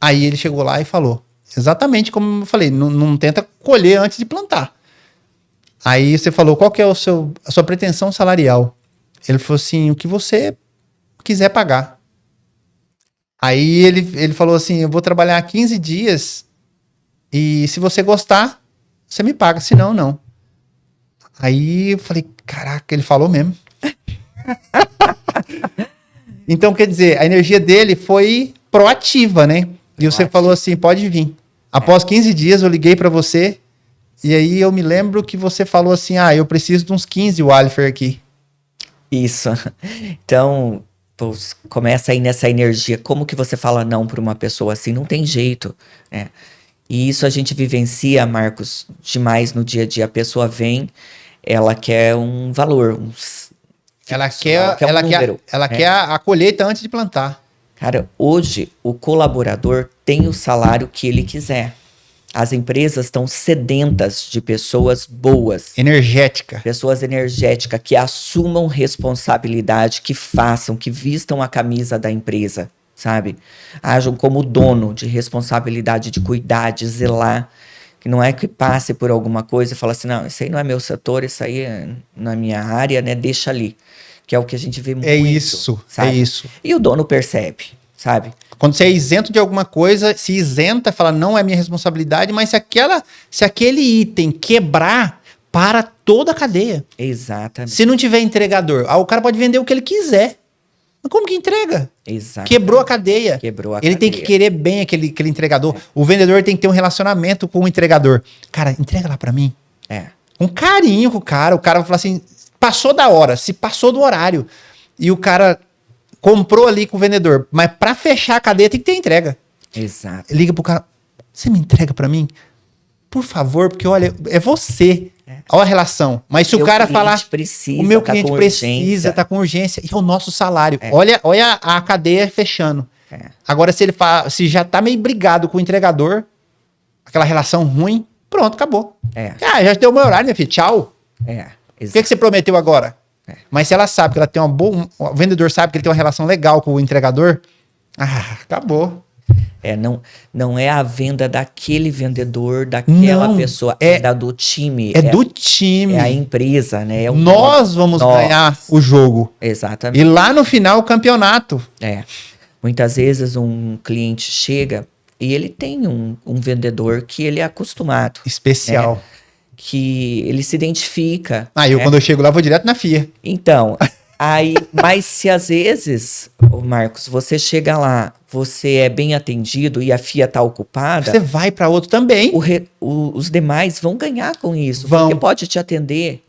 aí ele chegou lá e falou, exatamente como eu falei, não tenta colher antes de plantar. Aí você falou, qual que é a sua pretensão salarial? Ele falou assim, o que você quiser pagar. Aí ele falou assim, eu vou trabalhar 15 dias e se você gostar, você me paga, senão não. Aí eu falei, caraca, ele falou mesmo. Então, quer dizer, a energia dele foi proativa, né? E você falou assim, pode vir. Após 15 dias eu liguei pra você e aí eu me lembro que você falou assim, eu preciso de uns 15 Alifer aqui. Isso. Então, pô, começa aí nessa energia. Como que você fala não para uma pessoa assim? Não tem jeito, né? E isso a gente vivencia, Marcos, demais no dia a dia. A pessoa vem, ela quer um valor, ela quer a colheita antes de plantar. Cara, hoje o colaborador tem o salário que ele quiser. As empresas estão sedentas de pessoas boas. Pessoas energéticas, que assumam responsabilidade, que façam, que vistam a camisa da empresa, sabe? Ajam como dono de responsabilidade, de cuidar, de zelar. Que não é que passe por alguma coisa e fala assim, não, isso aí não é meu setor, isso aí é na minha área, né? Deixa ali. Que é o que a gente vê muito, sabe? É isso. E o dono percebe, sabe? Quando você é isento de alguma coisa, se isenta, fala, não é minha responsabilidade, mas se aquele item quebrar, para toda a cadeia. Exatamente. Se não tiver entregador, o cara pode vender o que ele quiser. Mas como que entrega? Exatamente. Quebrou a cadeia. Ele tem que querer bem aquele entregador. O vendedor tem que ter um relacionamento com o entregador. Cara, entrega lá pra mim. Um carinho com o cara. O cara vai falar assim, passou da hora, se passou do horário. E o cara comprou ali com o vendedor. Mas pra fechar a cadeia tem que ter entrega. Exato. Liga pro cara, você me entrega pra mim? Por favor, porque olha, é você. Olha a relação. Mas se o cara falar, o meu cliente precisa, tá com urgência, e é o nosso salário. Olha a cadeia fechando. Agora, se já tá meio brigado com o entregador, aquela relação ruim, pronto, acabou. Já deu o meu horário, meu filho, tchau. O que você prometeu agora? Mas se ela sabe que ela tem o vendedor sabe que ele tem uma relação legal com o entregador, acabou. Não é a venda daquele vendedor, daquela pessoa, é da do time. É do time. É a empresa, né? Nós vamos ganhar o jogo. Exatamente. E lá no final, o campeonato. Muitas vezes um cliente chega e ele tem um vendedor que ele é acostumado. Especial. Que ele se identifica. Quando eu chego lá, vou direto na FIA. Então... mas se às vezes, Marcos, você chega lá, você é bem atendido e a FIA tá ocupada... Você vai para outro também. Os demais vão ganhar com isso. Porque pode te atender.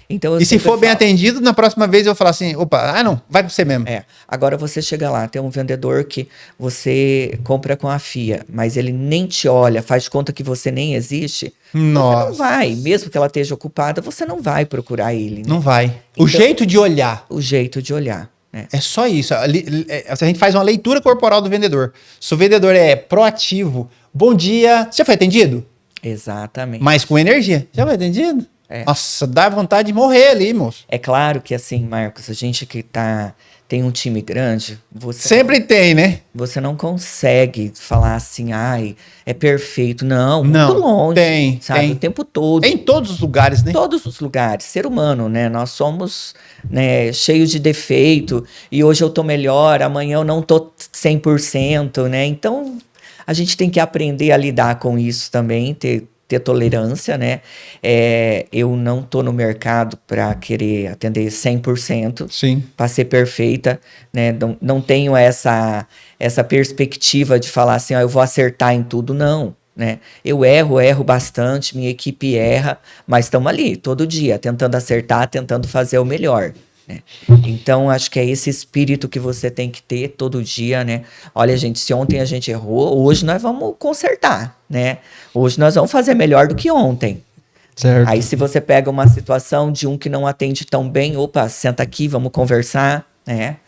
Então, e se for bem atendido, na próxima vez eu vou falar assim, opa, não, vai com você mesmo. Agora você chega lá, tem um vendedor que você compra com a FIA, mas ele nem te olha, faz de conta que você nem existe. Nossa. Você não vai, mesmo que ela esteja ocupada, você não vai procurar ele. Né? Não vai. O jeito de olhar. O jeito de olhar. É só isso. A gente faz uma leitura corporal do vendedor. Se o vendedor é proativo, bom dia, você foi atendido? Exatamente. Mas com energia. Já foi atendido? Nossa, dá vontade de morrer ali, moço. É claro que assim, Marcos, a gente que tem um time grande, Sempre tem, né? você não consegue falar assim, ai, é perfeito. Não, muito Não, longe, sabe? O tem. tempo todo. Em todos os lugares, né? Todos os lugares, ser humano, né? Nós somos, né, cheios de defeito, e hoje eu tô melhor, amanhã eu não tô 100%, né? Então, a gente tem que aprender a lidar com isso também, ter tolerância, né? Eu não tô no mercado para querer atender 100%, Sim. para ser perfeita, né? Não tenho essa perspectiva de falar assim, ó, eu vou acertar em tudo, não. Né? Eu erro bastante, minha equipe erra, mas estamos ali todo dia, tentando acertar, tentando fazer o melhor. Né? Então, acho que é esse espírito que você tem que ter todo dia, né? Olha, gente, se ontem a gente errou, hoje nós vamos consertar, né? Hoje nós vamos fazer melhor do que ontem. Certo. Aí, se você pega uma situação de um que não atende tão bem, opa, senta aqui, vamos conversar, né?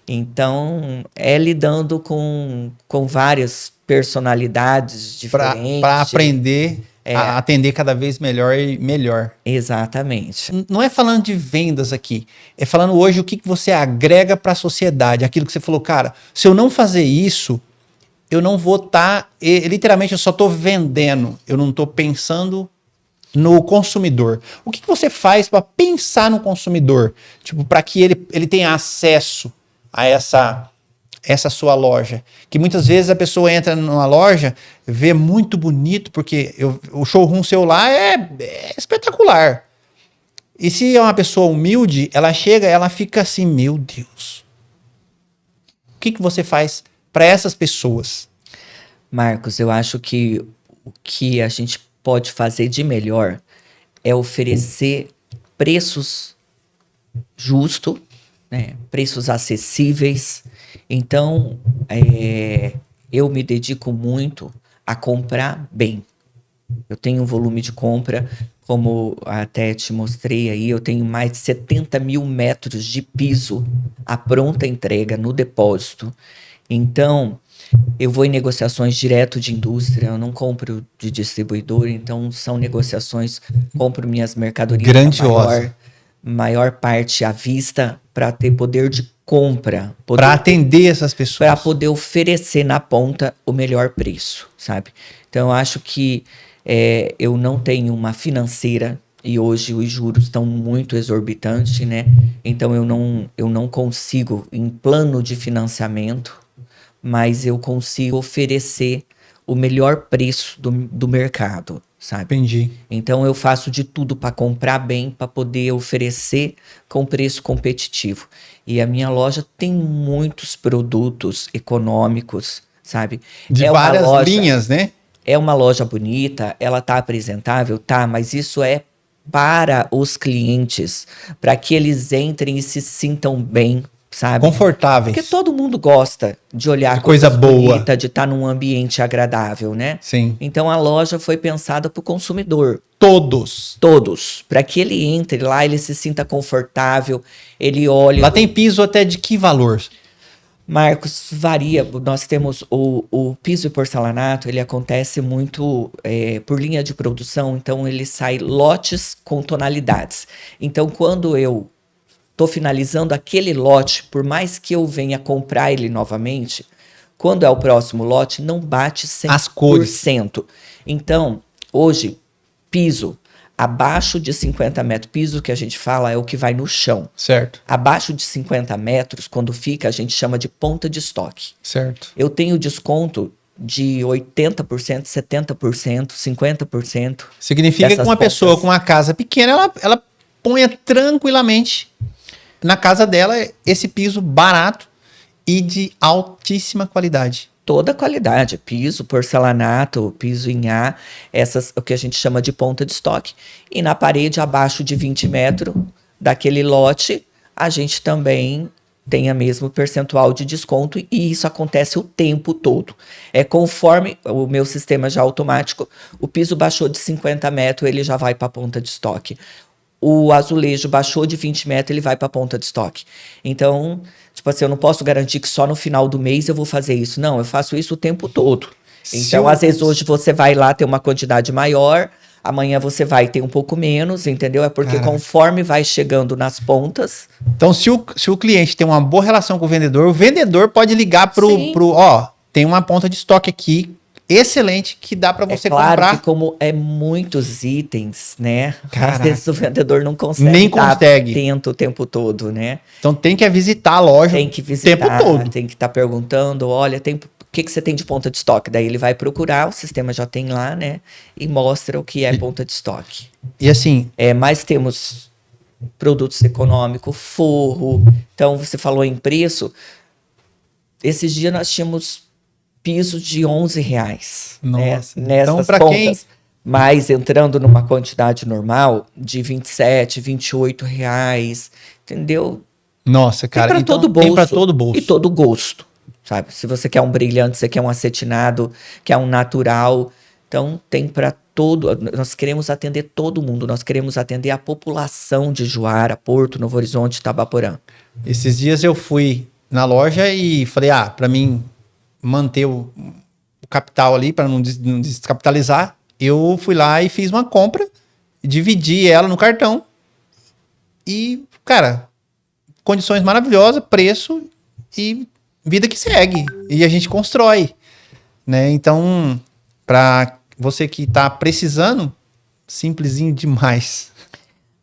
Então, é lidando com várias personalidades diferentes. Para aprender a atender cada vez melhor e melhor. Exatamente. Não é falando de vendas aqui, é falando hoje o que você agrega para a sociedade. Aquilo que você falou, cara, se eu não fazer isso, eu não vou estar. Literalmente, eu só estou vendendo, eu não estou pensando no consumidor. O que você faz para pensar no consumidor? Tipo, para que ele tenha acesso a essa sua loja. Que muitas vezes a pessoa entra numa loja, vê muito bonito, porque o showroom seu lá é espetacular. E se é uma pessoa humilde, ela chega, ela fica assim, meu Deus. O que você faz para essas pessoas? Marcos, eu acho que o que a gente pode fazer de melhor é oferecer preços justos, né? Preços acessíveis. Então, eu me dedico muito a comprar bem. Eu tenho um volume de compra, como até te mostrei aí, eu tenho mais de 70 mil metros de piso à pronta entrega no depósito. Então, eu vou em negociações direto de indústria, eu não compro de distribuidor, então são negociações, compro minhas mercadorias grandiosa, maior parte à vista para ter poder de compra. Para atender essas pessoas. Para poder oferecer na ponta o melhor preço, sabe? Então eu acho que eu não tenho uma financeira e hoje os juros estão muito exorbitantes, né? Então eu não consigo, em plano de financiamento, mas eu consigo oferecer o melhor preço do mercado, sabe? Entendi. Então eu faço de tudo para comprar bem, para poder oferecer com preço competitivo. E a minha loja tem muitos produtos econômicos, sabe? De várias linhas, né? É uma loja bonita, ela tá apresentável, tá, mas isso é para os clientes, para que eles entrem e se sintam bem, sabe? Confortáveis. Porque todo mundo gosta de olhar coisa boa, bonita, de estar num ambiente agradável, né? Sim. Então a loja foi pensada para o consumidor. Todos, para que ele entre lá, ele se sinta confortável, ele olhe. Lá tem piso até de que valor? Marcos, varia. Nós temos o piso e porcelanato, ele acontece muito por linha de produção, então ele sai lotes com tonalidades. Então, quando eu estou finalizando aquele lote, por mais que eu venha comprar ele novamente, quando é o próximo lote, não bate 100%. As cores. Então, hoje, piso abaixo de 50 metros, piso que a gente fala é o que vai no chão. Certo. Abaixo de 50 metros, quando fica, a gente chama de ponta de estoque. Certo. Eu tenho desconto de 80%, 70%, 50%. Significa que uma pessoa com uma casa pequena, ela ponha tranquilamente na casa dela esse piso barato e de altíssima qualidade. Toda a qualidade, piso, porcelanato, piso em A, essas, o que a gente chama de ponta de estoque. E na parede, abaixo de 20 metros daquele lote, a gente também tem o mesmo percentual de desconto e isso acontece o tempo todo. Conforme o meu sistema já automático, o piso baixou de 50 metros, ele já vai para a ponta de estoque. O azulejo baixou de 20 metros, ele vai para a ponta de estoque. Então, tipo assim, eu não posso garantir que só no final do mês eu vou fazer isso. Não, eu faço isso o tempo todo. Então, às vezes, hoje você vai lá ter uma quantidade maior, Amanhã você vai ter um pouco menos, entendeu? É porque Caraca. conforme vai chegando nas pontas, Então, se o cliente tem uma boa relação com o vendedor pode ligar sim. ó, tem uma ponta de estoque aqui excelente que dá para É você claro que comprar. como é muitos itens, né? Às Caraca. vezes o vendedor não consegue Nem estar consegue. atento o tempo todo, né? Então tem que visitar a loja Tem que o tempo visitar, todo. tem que estar perguntando, olha, o que que você tem de ponta de estoque? Daí ele vai procurar, o sistema já tem lá, né? E mostra o que é ponta de estoque. E assim, Mas temos produtos econômicos, forro. Então, você falou em preço. Esses dias nós tínhamos piso de R$ 11, nossa. né? Então, Nessas para quem pontas. Mas entrando numa quantidade normal de 27, R$ 28, entendeu? Nossa, Tem cara, para então todo tem para bolso todo e bolso. todo gosto, sabe? Se você quer um brilhante, você quer um acetinado, quer um natural, então tem para todo. Nós queremos atender todo mundo, nós queremos atender a população de Juara, Porto, Novo Horizonte, Itabaporã. Esses dias eu fui na loja e falei, para mim manter o capital ali, para não descapitalizar, eu fui lá e fiz uma compra, dividi ela no cartão e, cara, condições maravilhosas, preço e vida que segue. E a gente constrói, né? Então, para você que tá precisando, simplesinho demais.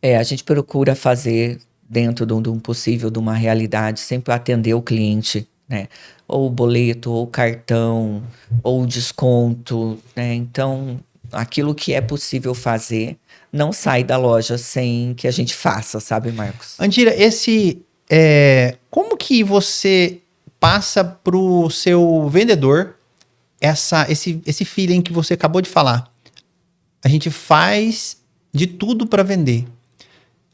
A gente procura fazer dentro de um possível, de uma realidade, sempre atender o cliente, né? Ou boleto, ou cartão, ou desconto, né? Então, aquilo que é possível fazer não sai da loja sem que a gente faça, sabe, Marcos? Andira, como que você passa pro seu vendedor esse feeling que você acabou de falar? A gente faz de tudo para vender.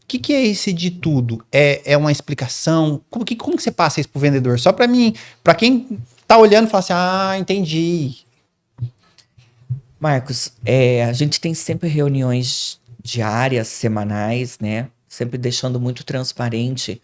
O que é esse de tudo? É uma explicação? Como que você passa isso pro vendedor? Só para mim, para quem tá olhando e fala assim, entendi. Marcos, a gente tem sempre reuniões diárias, semanais, né? Sempre deixando muito transparente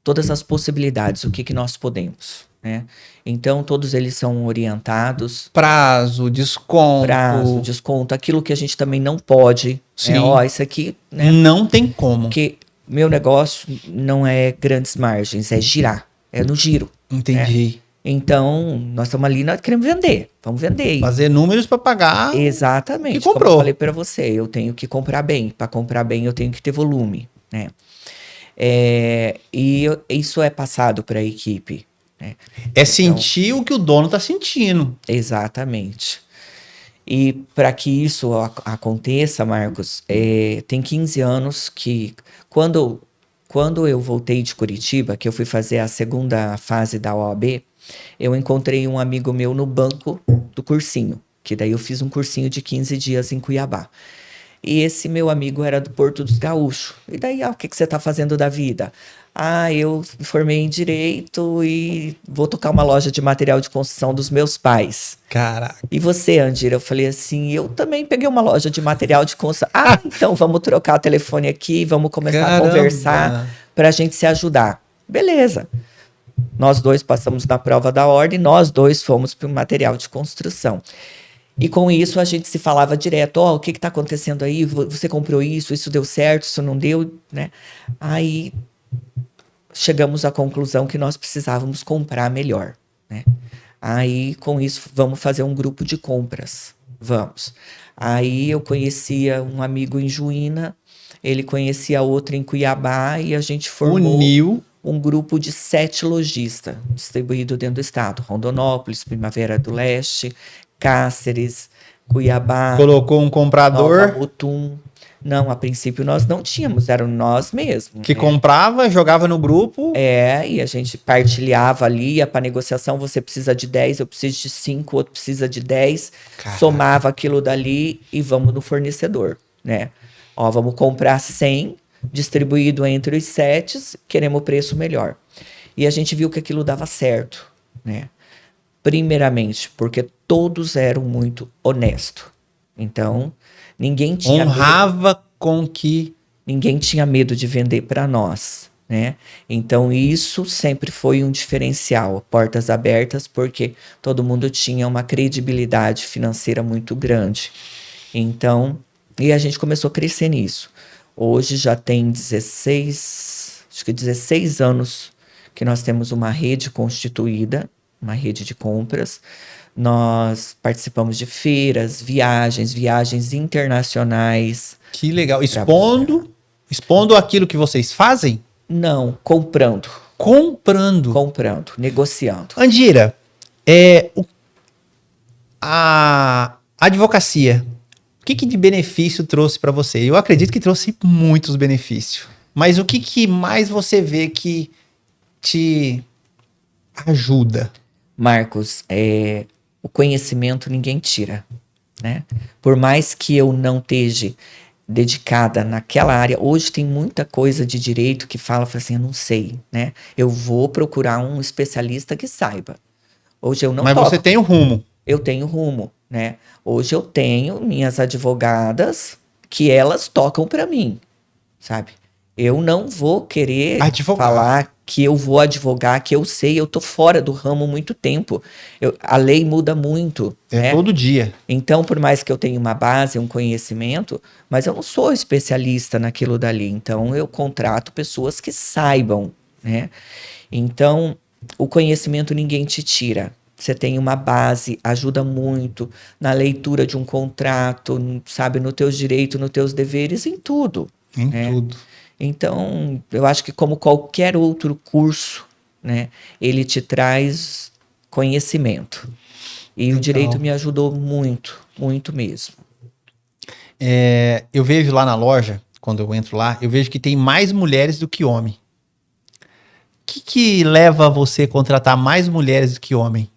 todas as possibilidades, o que que nós podemos, né? Então, todos eles são orientados. Prazo, Prazo, desconto. desconto, aquilo que a gente também não pode. Sim. Isso aqui, né? Não tem como. Porque meu negócio não é grandes margens, é girar, é no giro. Entendi. Né? Então, nós estamos ali, nós queremos vender. Vamos vender. Fazer números para pagar. Exatamente. Que comprou. Como eu falei para você, eu tenho que comprar bem. Para comprar bem, eu tenho que ter volume, né? Isso é passado para a equipe. Né? É sentir o que o dono está sentindo. Exatamente. E para que isso aconteça, Marcos, tem 15 anos que quando eu voltei de Curitiba, que eu fui fazer a segunda fase da OAB, eu encontrei um amigo meu no banco do cursinho, que daí eu fiz um cursinho de 15 dias em Cuiabá. E esse meu amigo era do Porto dos Gaúchos. E daí, o que você está fazendo da vida? Eu me formei em Direito e vou tocar uma loja de material de construção dos meus pais. Caraca. E você, Andira? Eu falei assim, eu também peguei uma loja de material de construção. Então vamos trocar o telefone aqui, vamos começar a conversar para a gente se ajudar. Beleza. Nós dois passamos na prova da ordem, nós dois fomos para o material de construção. E com isso a gente se falava direto, o que está acontecendo aí? Você comprou isso deu certo, isso não deu, né? Aí chegamos à conclusão que nós precisávamos comprar melhor, né? Aí com isso vamos fazer um grupo de compras, vamos. Aí eu conhecia um amigo em Juína, ele conhecia outro em Cuiabá e a gente formou um grupo de 7 lojistas distribuído dentro do estado, Rondonópolis, Primavera do Leste, Cáceres, Cuiabá. Colocou um comprador. Nova Mutum. Não, a princípio nós não tínhamos, eram nós mesmos. Que comprava, jogava no grupo. E a gente partilhava ali, ia para negociação, você precisa de 10, eu preciso de 5, outro precisa de 10. Caraca. Somava aquilo dali e vamos no fornecedor, né? Vamos comprar 100, distribuído entre os 7, queremos preço melhor. E a gente viu que aquilo dava certo, né? Primeiramente, porque todos eram muito honestos. Então, ninguém tinha honrava com que ninguém tinha medo de vender para nós, né? Então, isso sempre foi um diferencial, portas abertas, porque todo mundo tinha uma credibilidade financeira muito grande. Então, e a gente começou a crescer nisso. Hoje já tem 16, acho que 16 anos que nós temos uma rede constituída, uma rede de compras. Nós participamos de feiras, viagens internacionais. Que legal. pra- Expondo aquilo que vocês fazem? Não, comprando, Comprando. negociando. Andira, a advocacia, o que de benefício trouxe para você? Eu acredito que trouxe muitos benefícios. Mas o que mais você vê que te ajuda? Marcos, o conhecimento ninguém tira, né? Por mais que eu não esteja dedicada naquela área, hoje tem muita coisa de direito que fala assim, eu não sei, né? Eu vou procurar um especialista que saiba. Hoje eu não Mas você toco, tem o rumo. eu tenho rumo, né? Hoje eu tenho minhas advogadas que elas tocam para mim, sabe? Eu não vou querer Advogar. falar que eu vou advogar, que eu sei, eu tô fora do ramo há muito tempo. A lei muda muito, né? Todo dia. Então, por mais que eu tenha uma base, um conhecimento, mas eu não sou especialista naquilo dali. Então, eu contrato pessoas que saibam, né? Então, o conhecimento ninguém te tira. Você tem uma base, ajuda muito na leitura de um contrato, sabe, nos teus direitos, nos teus deveres, em tudo, Em né? tudo. Então, eu acho que como qualquer outro curso, né, ele te traz conhecimento. E o direito me ajudou muito, muito mesmo. Eu vejo lá na loja, quando eu entro lá, eu vejo que tem mais mulheres do que homem. O que leva você a contratar mais mulheres do que homem?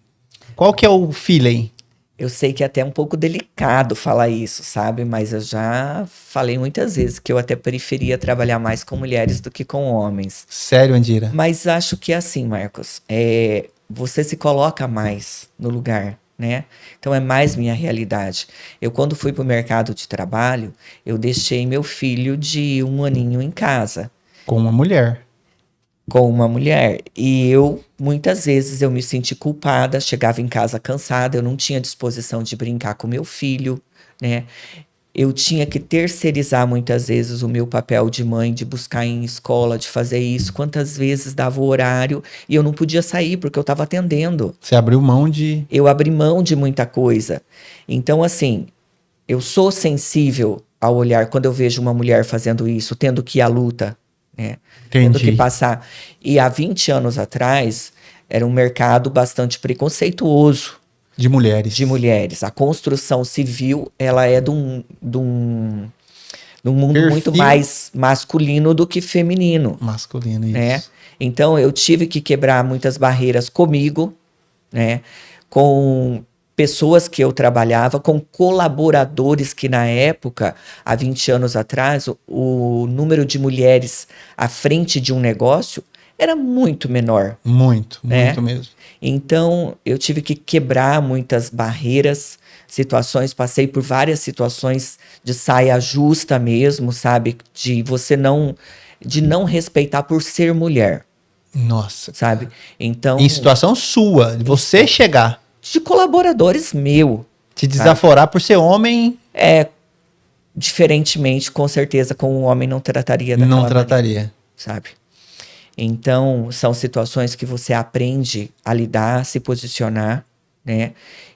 Qual que é o feeling? Eu sei que é até um pouco delicado falar isso, sabe? Mas eu já falei muitas vezes que eu até preferia trabalhar mais com mulheres do que com homens. Sério, Andira? Mas acho que é assim, Marcos, você se coloca mais no lugar, né? Então é mais minha realidade. Eu, quando fui para o mercado de trabalho, eu deixei meu filho de 1 aninho em casa Com uma mulher. com uma mulher. E eu, muitas vezes, eu me senti culpada, chegava em casa cansada, eu não tinha disposição de brincar com meu filho, né? Eu tinha que terceirizar muitas vezes o meu papel de mãe, de buscar em escola, de fazer isso. Quantas vezes dava o horário e eu não podia sair porque eu estava atendendo. Você abriu mão de... Eu abri mão de muita coisa. Então, assim, eu sou sensível ao olhar quando eu vejo uma mulher fazendo isso, tendo que ir à luta, né? Tendo que Entendi. passar. E há 20 anos atrás, era um mercado bastante preconceituoso De mulheres. de mulheres. A construção civil, ela é de um mundo muito Perfil mais masculino do que feminino, masculino, isso. né? Então, eu tive que quebrar muitas barreiras comigo, né? Com pessoas que eu trabalhava, com colaboradores que na época, há 20 anos atrás, o número de mulheres à frente de um negócio era muito menor, Muito, né? muito mesmo. Então, eu tive que quebrar muitas barreiras, situações, passei por várias situações de saia justa mesmo, sabe? De não respeitar por ser mulher, Nossa. sabe? Então, Em situação sua, de você chegar, de colaboradores meu, te desaforar por ser homem, diferentemente, com certeza, com um homem não trataria daquela não maneira, trataria. sabe? Então, são situações que você aprende a lidar, a se posicionar, né?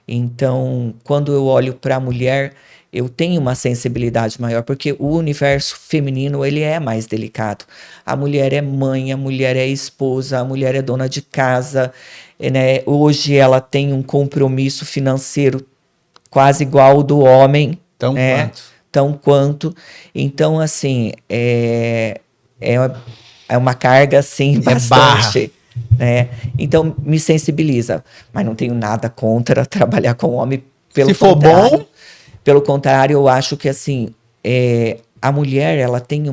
Então, quando eu olho para a mulher, eu tenho uma sensibilidade maior, porque o universo feminino, ele é mais delicado. A mulher é mãe, a mulher é esposa, a mulher é dona de casa, né? Hoje ela tem um compromisso financeiro quase igual ao do homem, Tão né? quanto. Tão quanto. Então, assim, é, é uma carga, assim, bastante, né? Então, me sensibiliza. Mas não tenho nada contra trabalhar com homem. Pelo Se for contrário, bom, pelo contrário, eu acho que, assim, a mulher, ela tem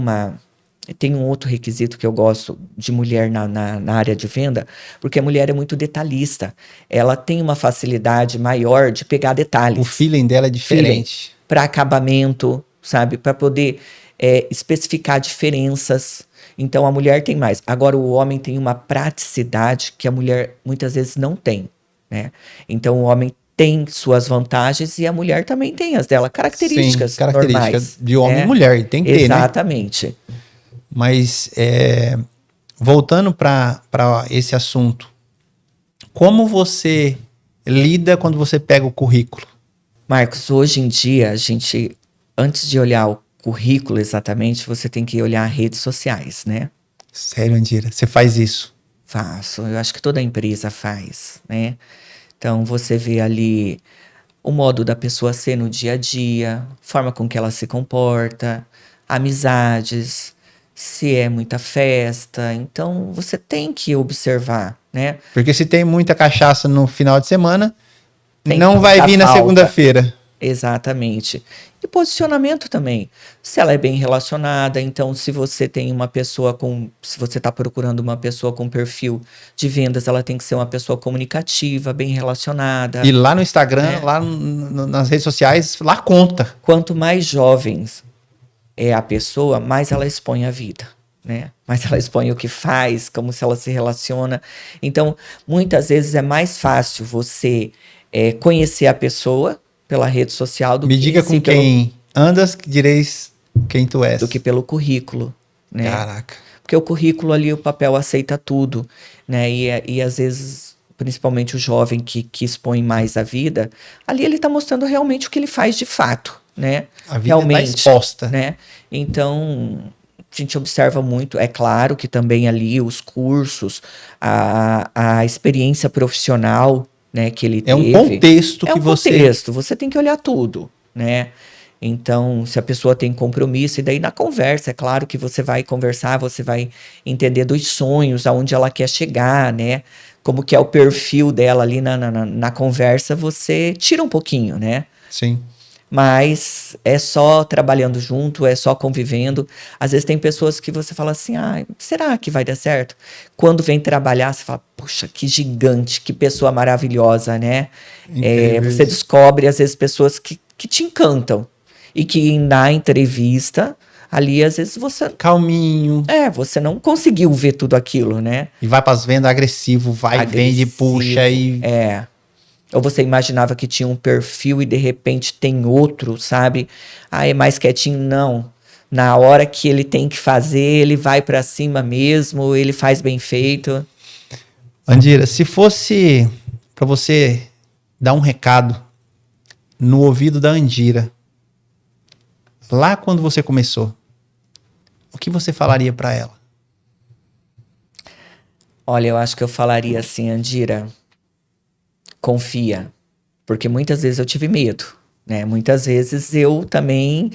um outro requisito que eu gosto de mulher na área de venda, porque a mulher é muito detalhista. Ela tem uma facilidade maior de pegar detalhes. o feeling dela é diferente. Para acabamento, sabe? Para poder especificar diferenças. Então a mulher tem mais. Agora o homem tem uma praticidade que a mulher muitas vezes não tem, né? Então o homem tem suas vantagens e a mulher também tem as dela, características Sim, características normais, de homem né? e mulher, e tem que ter, né? Exatamente. Mas voltando para esse assunto, como você lida quando você pega o currículo? Marcos, hoje em dia, a gente, antes de olhar o currículo exatamente, você tem que olhar redes sociais, né? Sério, Andira, você faz isso? Faço, eu acho que toda empresa faz, né? Então você vê ali o modo da pessoa ser no dia a dia, forma com que ela se comporta, amizades, se é muita festa. Então você tem que observar, né? Porque se tem muita cachaça no final de semana, Tem não vai muita vir na falta. segunda-feira. Exatamente. E posicionamento também. Se ela é bem relacionada, então se você tem uma pessoa com, se você está procurando uma pessoa com perfil de vendas, ela tem que ser uma pessoa comunicativa, bem E relacionada, lá no Instagram, né? lá nas redes sociais, lá conta. Quanto mais jovens é a pessoa, mais ela expõe a vida, né? Mais ela expõe o que faz, como se ela se relaciona. Então, muitas vezes é mais fácil você conhecer a pessoa pela rede social do Me que em diga com si pelo, quem andas, que direis quem tu do que és. pelo currículo, né? Caraca. Porque o currículo ali, o papel aceita tudo, né? E às vezes, principalmente o jovem que expõe mais a vida, ali ele está mostrando realmente o que ele faz de fato, né? A vida está Realmente, exposta. né? Então, a gente observa muito, é claro que também ali os cursos, a experiência profissional, né, que ele É um teve, contexto é que um você. contexto, você tem que olhar tudo, né? Então, se a pessoa tem compromisso, e daí na conversa, é claro que você vai conversar, você vai entender dos sonhos, aonde ela quer chegar, né? Como que é o perfil dela ali na conversa, você tira um pouquinho, né? Sim. Mas é só trabalhando junto, é só convivendo. Às vezes tem pessoas que você fala assim, ah, será que vai dar certo? Quando vem trabalhar, você fala, poxa, que gigante, que pessoa maravilhosa, né? Incrível Você isso. descobre, às vezes, pessoas que te encantam. E que na entrevista, ali, às vezes, Calminho. você não conseguiu ver tudo aquilo, né? E vai para as vendas agressivo, vai, vende, puxa Agressivo, e. Ou você imaginava que tinha um perfil e de repente tem outro, sabe? Ah, é mais quietinho. Não. Na hora que ele tem que fazer, ele vai pra cima mesmo, ele faz bem feito. Andira, se fosse para você dar um recado no ouvido da Andira, lá quando você começou, o que você falaria para ela? Olha, eu acho que eu falaria assim, Andira, confia. Porque muitas vezes eu tive medo, né? Muitas vezes eu também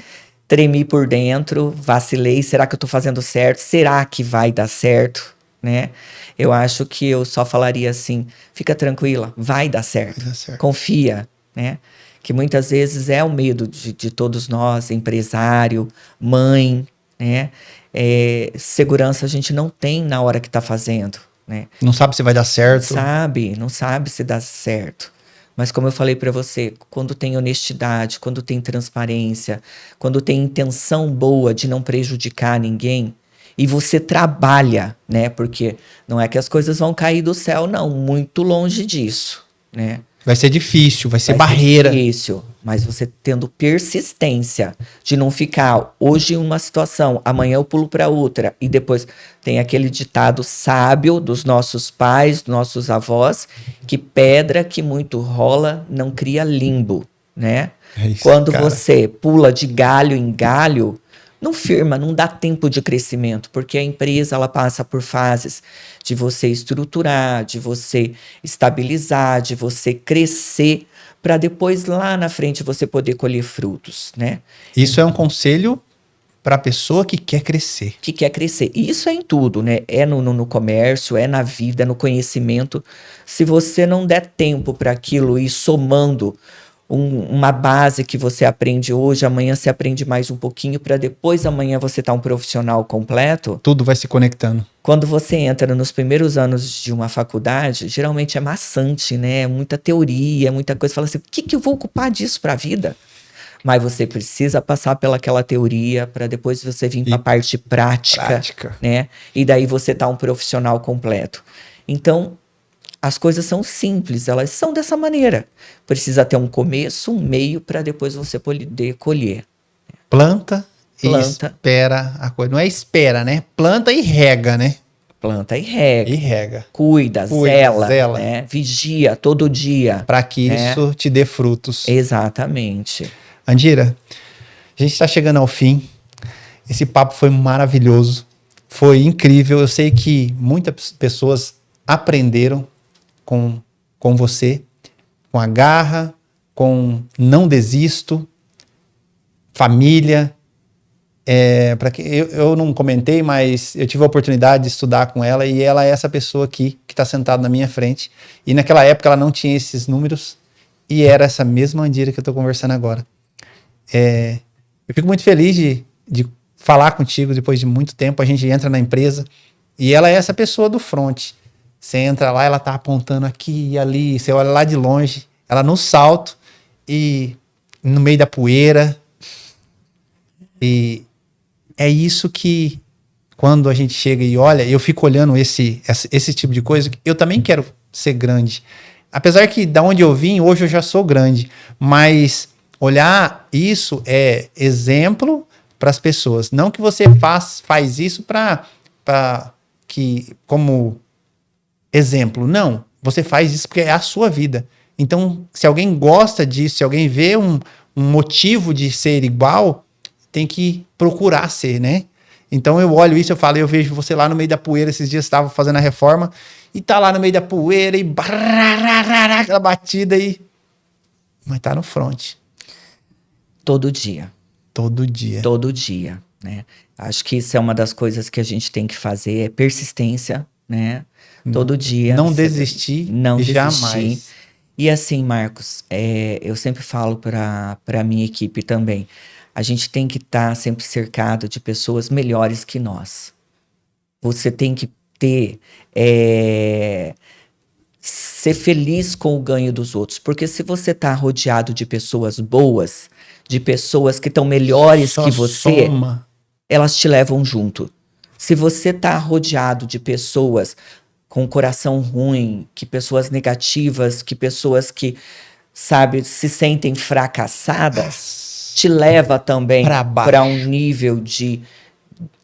tremi por dentro, vacilei, será que eu tô fazendo certo? Será que vai dar certo, né? Eu acho que eu só falaria assim, fica tranquila, vai dar certo. Vai dar certo. Confia, né? Que muitas vezes é o medo de todos nós, empresário, mãe, né? Segurança a gente não tem na hora que tá fazendo, né? Não sabe se vai dar certo. Não sabe se dá certo. Mas como eu falei para você, quando tem honestidade, quando tem transparência, quando tem intenção boa de não prejudicar ninguém, e você trabalha, né? Porque não é que as coisas vão cair do céu, não, muito longe disso, né? Vai ser difícil, vai ser Vai ser barreira. difícil, mas você tendo persistência de não ficar hoje em uma situação, amanhã eu pulo para outra e depois tem aquele ditado sábio dos nossos pais, dos nossos avós, que pedra que muito rola não cria limbo, né? É isso, Quando cara. você pula de galho em galho, não firma, não dá tempo de crescimento, porque a empresa ela passa por fases de você estruturar, de você estabilizar, de você crescer, para depois lá na frente você poder colher frutos, né? Isso é um conselho para a pessoa que quer crescer. Que quer crescer. E isso é em tudo, né? É no comércio, é na vida, no conhecimento. Se você não der tempo para aquilo e somando uma base que você aprende hoje, amanhã você aprende mais um pouquinho, para depois amanhã você estar um profissional completo. Tudo vai se conectando. Quando você entra nos primeiros anos de uma faculdade, geralmente é maçante, né? Muita teoria, muita coisa. Fala assim, o que eu vou ocupar disso para a vida? Mas você precisa passar pelaquela teoria para depois você vir para a parte prática, Prática. né? E daí você tá um profissional completo. Então, As coisas são simples, elas são dessa maneira. Precisa ter um começo, um meio, para depois você poder colher. Planta e Planta. espera a coisa. Não é espera, né? Planta e rega, né? Planta e rega. E rega. Cuida, zela. Né? Vigia todo dia. Para que isso te dê frutos. Exatamente. Andira, a gente está chegando ao fim. Esse papo foi maravilhoso. Foi incrível. Eu sei que muitas pessoas aprenderam com você, com a garra, com não desisto, família. Para que eu não comentei, mas eu tive a oportunidade de estudar com ela e ela é essa pessoa aqui que está sentada na minha frente. E naquela época ela não tinha esses números e era essa mesma Andira que eu estou conversando agora. Eu fico muito feliz de falar contigo depois de muito tempo. A gente entra na empresa e ela é essa pessoa do front. Você entra lá, ela tá apontando aqui e ali, você olha lá de longe, ela no salto e no meio da poeira. E é isso que, quando a gente chega e olha, eu fico olhando esse tipo de coisa, eu também quero ser grande. Apesar que da onde eu vim, hoje eu já sou grande, mas olhar isso é exemplo para as pessoas. Não que você faz isso para que como exemplo, não. Você faz isso porque é a sua vida. Então, se alguém gosta disso, se alguém vê um motivo de ser igual, tem que procurar ser, né? Então eu olho isso, eu vejo você lá no meio da poeira, esses dias estava fazendo a reforma, e tá lá no meio da poeira, e aquela batida aí. Mas tá no front. Todo dia. Todo dia. Todo dia, né? Acho que isso é uma das coisas que a gente tem que fazer, é persistência, né? Todo dia. Não desistir, não jamais. Desistir. E assim, Marcos, eu sempre falo para a minha equipe também, a gente tem que estar sempre cercado de pessoas melhores que nós. Você tem que ser feliz com o ganho dos outros, porque se você está rodeado de pessoas boas, de pessoas que estão melhores que você, elas te levam junto. Se você está rodeado de pessoas com coração ruim, que pessoas negativas, que pessoas que, sabe, se sentem fracassadas, te leva também para um nível de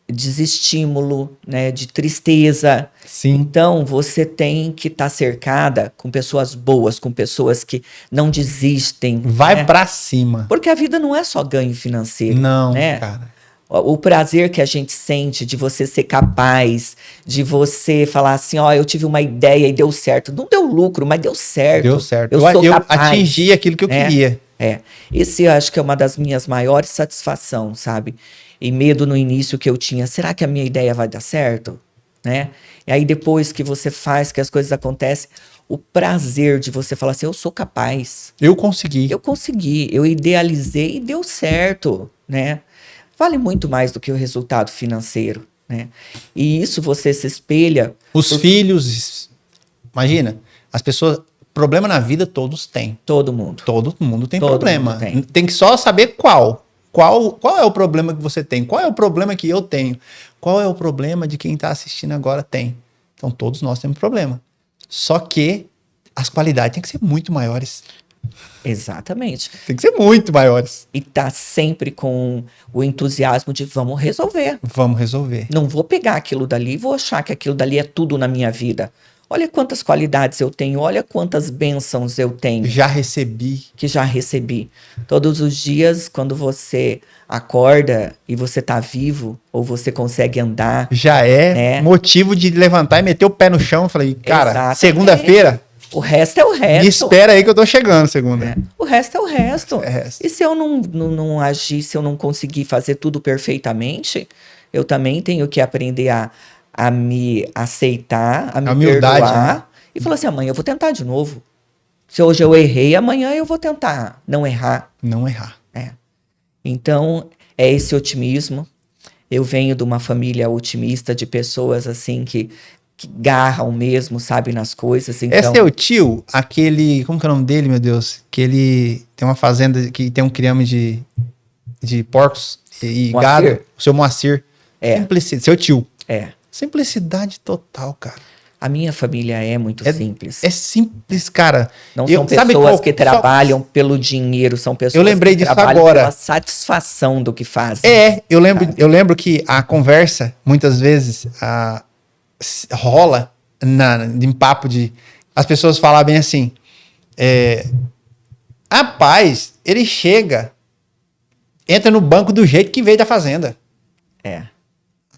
desestímulo, né, de tristeza. Sim. Então, você tem que estar cercada com pessoas boas, com pessoas que não desistem. Vai pra cima. Porque a vida não é só ganho financeiro. Não, né? cara. O prazer que a gente sente de você ser capaz, de você falar assim, ó, eu tive uma ideia e deu certo. Não deu lucro, mas deu certo. Deu certo. Eu sou capaz. Atingi aquilo que eu queria. Esse eu acho que é uma das minhas maiores satisfações, sabe? E medo no início que eu tinha, será que a minha ideia vai dar certo? Né? E aí depois que você faz, que as coisas acontecem, o prazer de você falar assim, eu sou capaz. Eu consegui. Eu consegui, eu idealizei e deu certo, né? Vale muito mais do que o resultado financeiro, né? E isso você se espelha... Os filhos, imagina, as pessoas... Problema na vida todos têm. Todo mundo. Todo mundo tem Todo problema. mundo tem que só saber qual. Qual é o problema que você tem? Qual é o problema que eu tenho? Qual é o problema de quem está assistindo agora tem? Então todos nós temos problema. Só que as qualidades têm que ser muito maiores. Exatamente. Tem que ser muito maiores. E tá sempre com o entusiasmo de vamos resolver. Vamos resolver. Não vou pegar aquilo dali e vou achar que aquilo dali é tudo na minha vida. Olha quantas qualidades eu tenho, olha quantas bênçãos eu tenho. Já recebi. Que já recebi. Todos os dias, quando você acorda e você tá vivo, ou você consegue andar. Já é motivo de levantar e meter o pé no chão. Eu falei, cara, segunda-feira... O resto é o resto. Me espera aí que eu tô chegando, segunda. O resto é o resto. É resto. E se eu não agir, se eu não conseguir fazer tudo perfeitamente, eu também tenho que aprender a me aceitar, a me perdoar. Né? E falar assim, amanhã eu vou tentar de novo. Se hoje eu errei, amanhã eu vou tentar não errar. Não errar. Então, é esse otimismo. Eu venho de uma família otimista, de pessoas assim que garram mesmo, sabe, nas coisas. Então... É seu tio, aquele... Como que é o nome dele, meu Deus? Que ele tem uma fazenda que tem um criame de porcos e Moacir? Gado. O seu Moacir. Simplicidade. Seu tio. Simplicidade total, cara. A minha família é muito simples. É simples, cara. Não são pessoas que trabalham pelo dinheiro, são pessoas que trabalham pela satisfação do que fazem. Eu lembro que a conversa, muitas vezes, rola em papo de... As pessoas falam bem assim, rapaz, ele chega, entra no banco do jeito que veio da fazenda.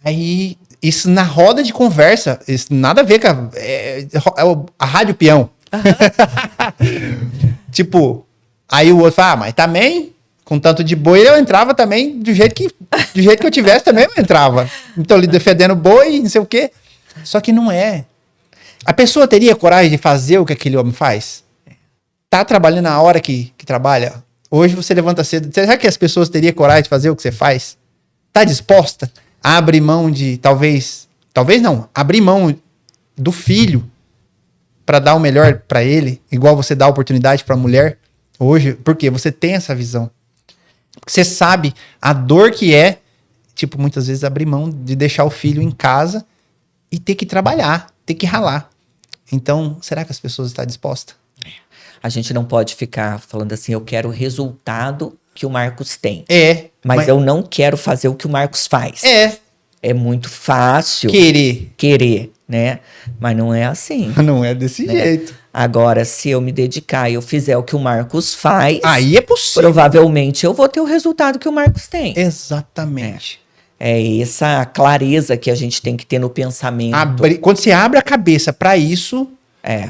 Aí... Isso na roda de conversa, isso nada a ver com a rádio peão. Tipo, aí o outro fala, mas também, com tanto de boi, eu entrava também do jeito que eu tivesse, também eu entrava. Então, ali defendendo boi, não sei o quê. Só que não é. A pessoa teria coragem de fazer o que aquele homem faz? Tá trabalhando na hora que trabalha? Hoje você levanta cedo. Será que as pessoas teriam coragem de fazer o que você faz? Tá disposta? Abre mão de, talvez não, abrir mão do filho para dar o melhor para ele, igual você dá oportunidade para a mulher hoje, porque você tem essa visão. Você sabe a dor que é, tipo, muitas vezes abrir mão de deixar o filho em casa e ter que trabalhar, ter que ralar. Então, será que as pessoas estão dispostas? A gente não pode ficar falando assim, eu quero o resultado que o Marcos tem. Mas eu não quero fazer o que o Marcos faz. É muito fácil querer, né? Mas não é assim. Não é desse jeito. Agora, se eu me dedicar e eu fizer o que o Marcos faz... Aí é possível. Provavelmente eu vou ter o resultado que o Marcos tem. Exatamente. É essa clareza que a gente tem que ter no pensamento. Quando você abre a cabeça para isso,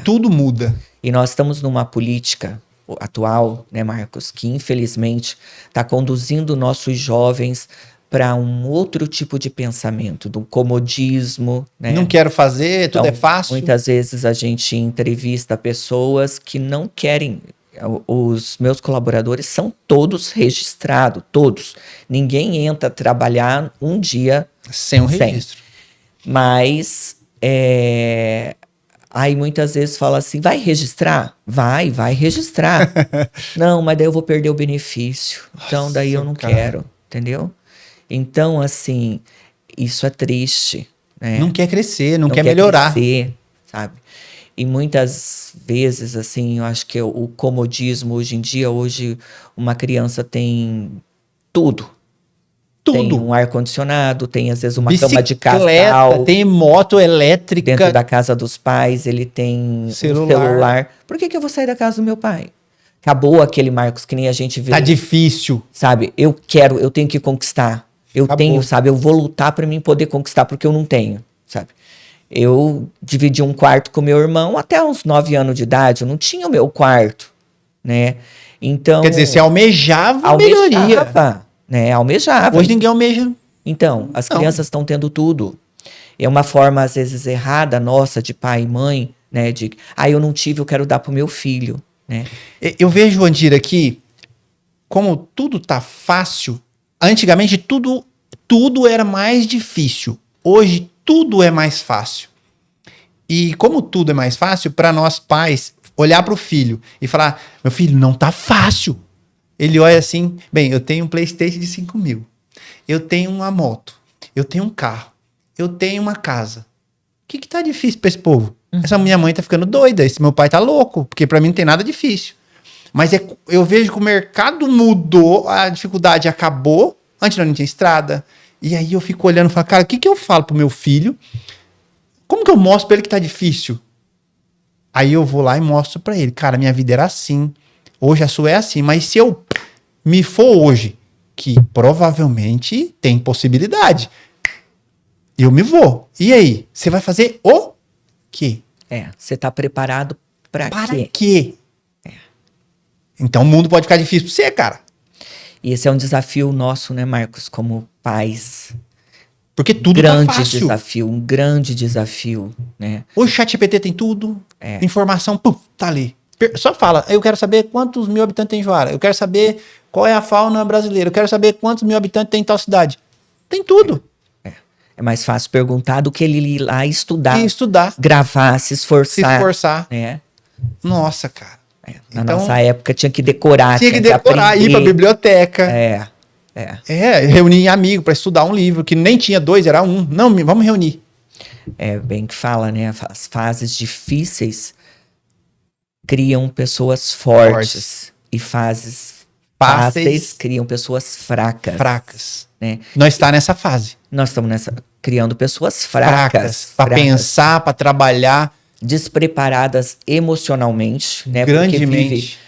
tudo muda. E nós estamos numa política atual, né, Marcos, que infelizmente está conduzindo nossos jovens para um outro tipo de pensamento, do comodismo, né? Não quero fazer, tudo é fácil. Muitas vezes a gente entrevista pessoas que não querem. Os meus colaboradores são todos registrados, todos. Ninguém entra trabalhar um dia sem um registro. Mas aí muitas vezes fala assim, vai registrar? Vai registrar. Não, mas daí eu vou perder o benefício. Então daí eu não quero, entendeu? Então, assim, isso é triste, né? Não quer crescer, não quer melhorar. Crescer, sabe? E muitas vezes, assim, eu acho que o comodismo hoje em dia, uma criança tem tudo. Tem um ar-condicionado, tem às vezes uma cama de casal. Tem moto elétrica. Dentro da casa dos pais, ele tem um celular. Por que eu vou sair da casa do meu pai? Acabou aquele Marcos que nem a gente viu. Tá difícil. Sabe, eu tenho que conquistar. Eu vou lutar para mim poder conquistar, porque eu não tenho, sabe? Eu dividi um quarto com meu irmão até uns 9 anos de idade, eu não tinha o meu quarto, né? Então... Quer dizer, você almejava melhoria. Né? Almejava. Hoje ninguém almeja. Então, as crianças estão tendo tudo. É uma forma, às vezes, errada nossa, de pai e mãe, né? De, eu não tive, eu quero dar pro meu filho, né? Eu vejo, Andira, que como tudo tá fácil, antigamente tudo era mais difícil. Hoje tudo é mais fácil. E como tudo é mais fácil, para nós pais, olhar para o filho e falar, meu filho, não tá fácil. Ele olha assim, bem, eu tenho um PlayStation de 5 mil, eu tenho uma moto, eu tenho um carro, eu tenho uma casa. O que tá difícil para esse povo? Essa minha mãe tá ficando doida, esse meu pai tá louco, porque para mim não tem nada difícil. Mas eu vejo que o mercado mudou, a dificuldade acabou, antes não tinha estrada. E aí eu fico olhando e falo, cara, o que eu falo pro meu filho? Como que eu mostro pra ele que tá difícil? Aí eu vou lá e mostro pra ele, cara, minha vida era assim, hoje a sua é assim, mas se eu me for hoje, que provavelmente tem possibilidade, eu me vou. E aí, você vai fazer o quê? Você tá preparado para quê? Então o mundo pode ficar difícil pra você, cara. E esse é um desafio nosso, né, Marcos, como pais. Porque tudo tá fácil. Um grande desafio, né? Hoje o ChatGPT tem tudo, informação, tá ali. Só fala, eu quero saber quantos mil habitantes tem em Juara, eu quero saber qual é a fauna brasileira, eu quero saber quantos mil habitantes tem em tal cidade. Tem tudo. É mais fácil perguntar do que ele ir lá e estudar. Gravar, se esforçar. Né? Nossa, cara. Na nossa época tinha que decorar. Tinha que decorar, ir pra biblioteca. Reunir amigo para estudar um livro, que nem tinha 2, era 1. Não, vamos reunir. É bem que fala, né? As fases difíceis criam pessoas fortes e fases fáceis criam pessoas fracas. Né? Nós está nessa fase. Nós estamos criando pessoas fracas. Para pensar, para trabalhar. Despreparadas emocionalmente, né? Grandemente.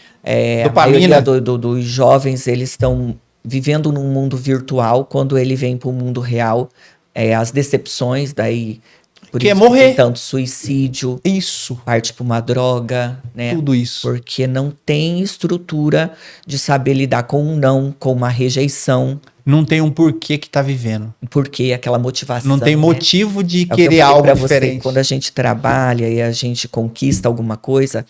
A maioria dos jovens, eles estão vivendo num mundo virtual. Quando ele vem para o mundo real, as decepções, daí... Por que isso morrer. Que tem tanto suicídio. Isso. Parte para uma droga, né? Tudo isso. Porque não tem estrutura de saber lidar com um não, com uma rejeição. Não tem um porquê que tá vivendo. Porquê, aquela motivação. Não tem motivo de querer algo diferente. Quando a gente trabalha e a gente conquista alguma coisa,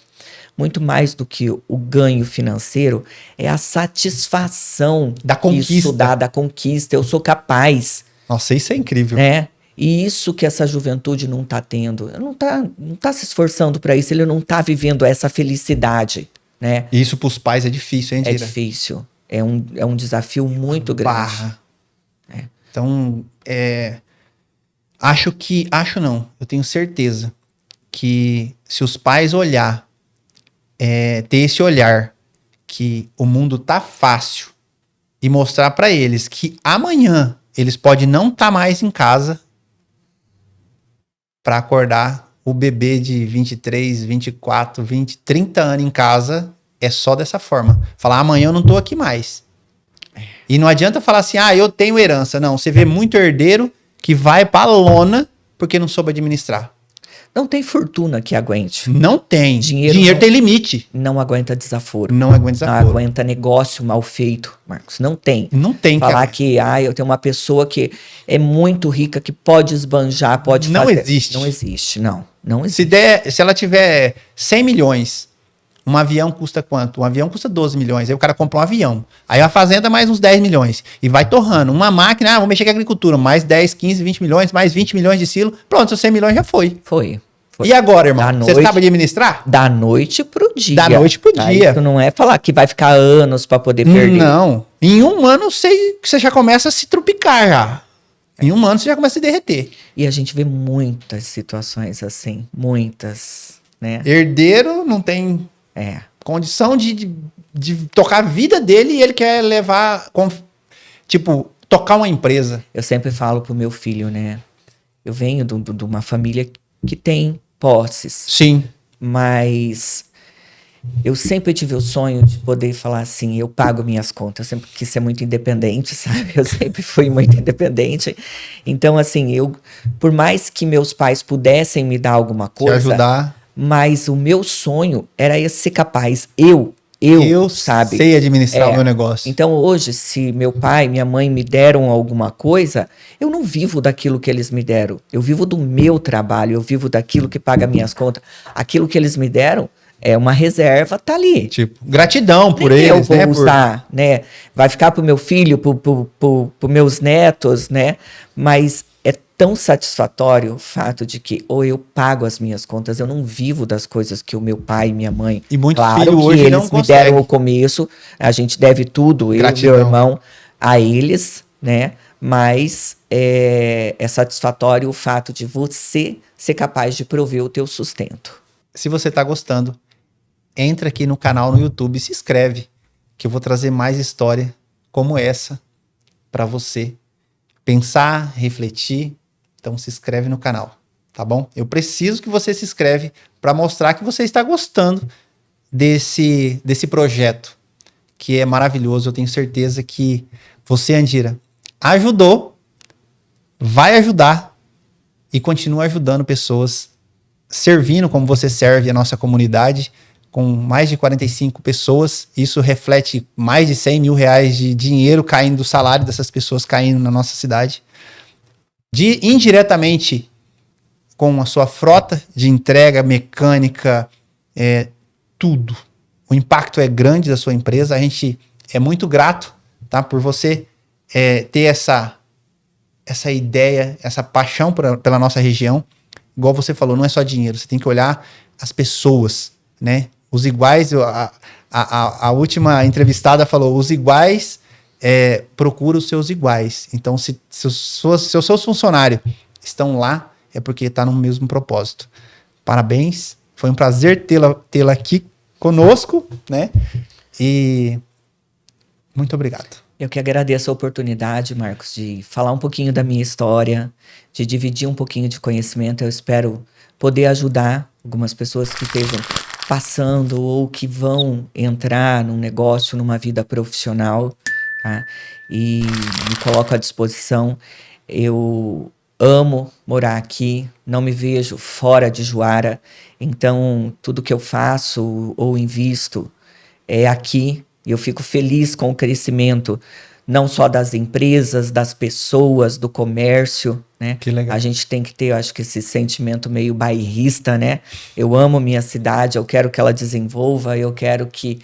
muito mais do que o ganho financeiro, é a satisfação da conquista. Isso dá da conquista. Eu sou capaz. Nossa, isso é incrível. Né? E isso que essa juventude não tá tendo. Não tá se esforçando para isso, ele não tá vivendo essa felicidade, né? E isso pros pais é difícil, hein, Dira? É difícil. É um desafio muito grande. Então, acho não, eu tenho certeza que se os pais ter esse olhar que o mundo tá fácil e mostrar para eles que amanhã eles podem não estar mais em casa para acordar o bebê de 23, 24, 20, 30 anos em casa, é só dessa forma. Falar, amanhã eu não tô aqui mais. E não adianta falar assim, eu tenho herança. Não, você vê muito herdeiro que vai pra lona porque não soube administrar. Não tem fortuna que aguente. Não tem. Dinheiro não, tem limite. Não aguenta desaforo. Não aguenta desaforo. Não aguenta negócio mal feito, Marcos. Não tem. Não tem. Falar que eu tenho uma pessoa que é muito rica, que pode esbanjar, pode não fazer. Existe. Não existe. Não existe. Se ela tiver 100 milhões, um avião custa quanto? Um avião custa 12 milhões. Aí o cara compra um avião. Aí a fazenda mais uns 10 milhões. E vai torrando. Uma máquina, vou mexer com a agricultura. Mais 10, 15, 20 milhões, mais 20 milhões de silo. Pronto, seus 100 milhões já foi. Foi. E agora, irmão? Você sabe administrar? Da noite pro dia. Da noite pro dia. Isso não é falar que vai ficar anos para poder perder. Não. Em um ano você já começa a se trupicar já. Em um ano você já começa a se derreter. E a gente vê muitas situações assim. Muitas, né? Herdeiro não tem condição de tocar a vida dele e ele quer levar... tocar uma empresa. Eu sempre falo pro meu filho, né? Eu venho de uma família que tem posses. Sim. Mas eu sempre tive o sonho de poder falar assim, eu pago minhas contas. Eu sempre quis ser muito independente, sabe? Eu sempre fui muito independente. Então, assim, por mais que meus pais pudessem me dar alguma coisa... Te ajudar. Mas o meu sonho era ser capaz, sabe? Sei administrar o meu negócio. Então hoje, se meu pai, minha mãe me deram alguma coisa, eu não vivo daquilo que eles me deram. Eu vivo do meu trabalho, eu vivo daquilo que paga minhas contas. Aquilo que eles me deram é uma reserva, tá ali. Gratidão por eles, eu vou usar, né? Vai ficar pro meu filho, pro meus netos, né? Mas é tão satisfatório o fato de que ou eu pago as minhas contas, eu não vivo das coisas que o meu pai e minha mãe... E muito claro filho que hoje eles não me consegue. deram o começo, a gente deve tudo, Gratidão. Eu e meu irmão, a eles, né? Mas é satisfatório o fato de você ser capaz de prover o teu sustento. Se você tá gostando, entra aqui no canal no YouTube e se inscreve, que eu vou trazer mais história como essa para você pensar, refletir. Então se inscreve no canal, tá bom? Eu preciso que você se inscreve para mostrar que você está gostando desse projeto, que é maravilhoso. Eu tenho certeza que você, Andira, ajudou, vai ajudar e continua ajudando pessoas, servindo como você serve a nossa comunidade, com mais de 45 pessoas. Isso reflete mais de 100 mil reais de dinheiro caindo do salário dessas pessoas caindo na nossa cidade. Indiretamente com a sua frota de entrega mecânica, tudo. O impacto é grande da sua empresa. A gente é muito grato, tá, por você ter essa ideia, essa paixão pela nossa região. Igual você falou, não é só dinheiro, você tem que olhar as pessoas, né? Os iguais, a última entrevistada falou, os iguais procura os seus iguais. Então, se os seus funcionários estão lá, é porque está no mesmo propósito. Parabéns, foi um prazer tê-la aqui conosco, né? E muito obrigado. Eu que agradeço a oportunidade, Marcos, de falar um pouquinho da minha história, de dividir um pouquinho de conhecimento. Eu espero poder ajudar algumas pessoas que estejam passando ou que vão entrar num negócio, numa vida profissional, tá? E me coloco à disposição. Eu amo morar aqui, não me vejo fora de Juara, então tudo que eu faço ou invisto é aqui. E eu fico feliz com o crescimento, não só das empresas, das pessoas, do comércio, né? Que legal. A gente tem que ter, eu acho que esse sentimento meio bairrista, né? Eu amo minha cidade, eu quero que ela desenvolva, eu quero que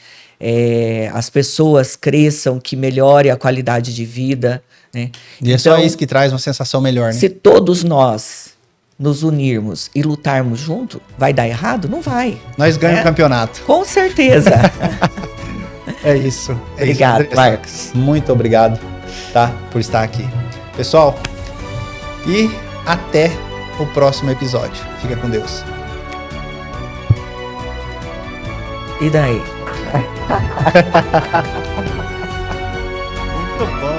as pessoas cresçam, que melhore a qualidade de vida, né? E é só isso que traz uma sensação melhor, né? Se todos nós nos unirmos e lutarmos junto, vai dar errado? Não vai. Nós ganhamos o campeonato. Com certeza. É isso. Obrigado, isso, Marcos. Muito obrigado, tá? Por estar aqui. Pessoal, e até o próximo episódio. Fica com Deus. E daí? Muito bom.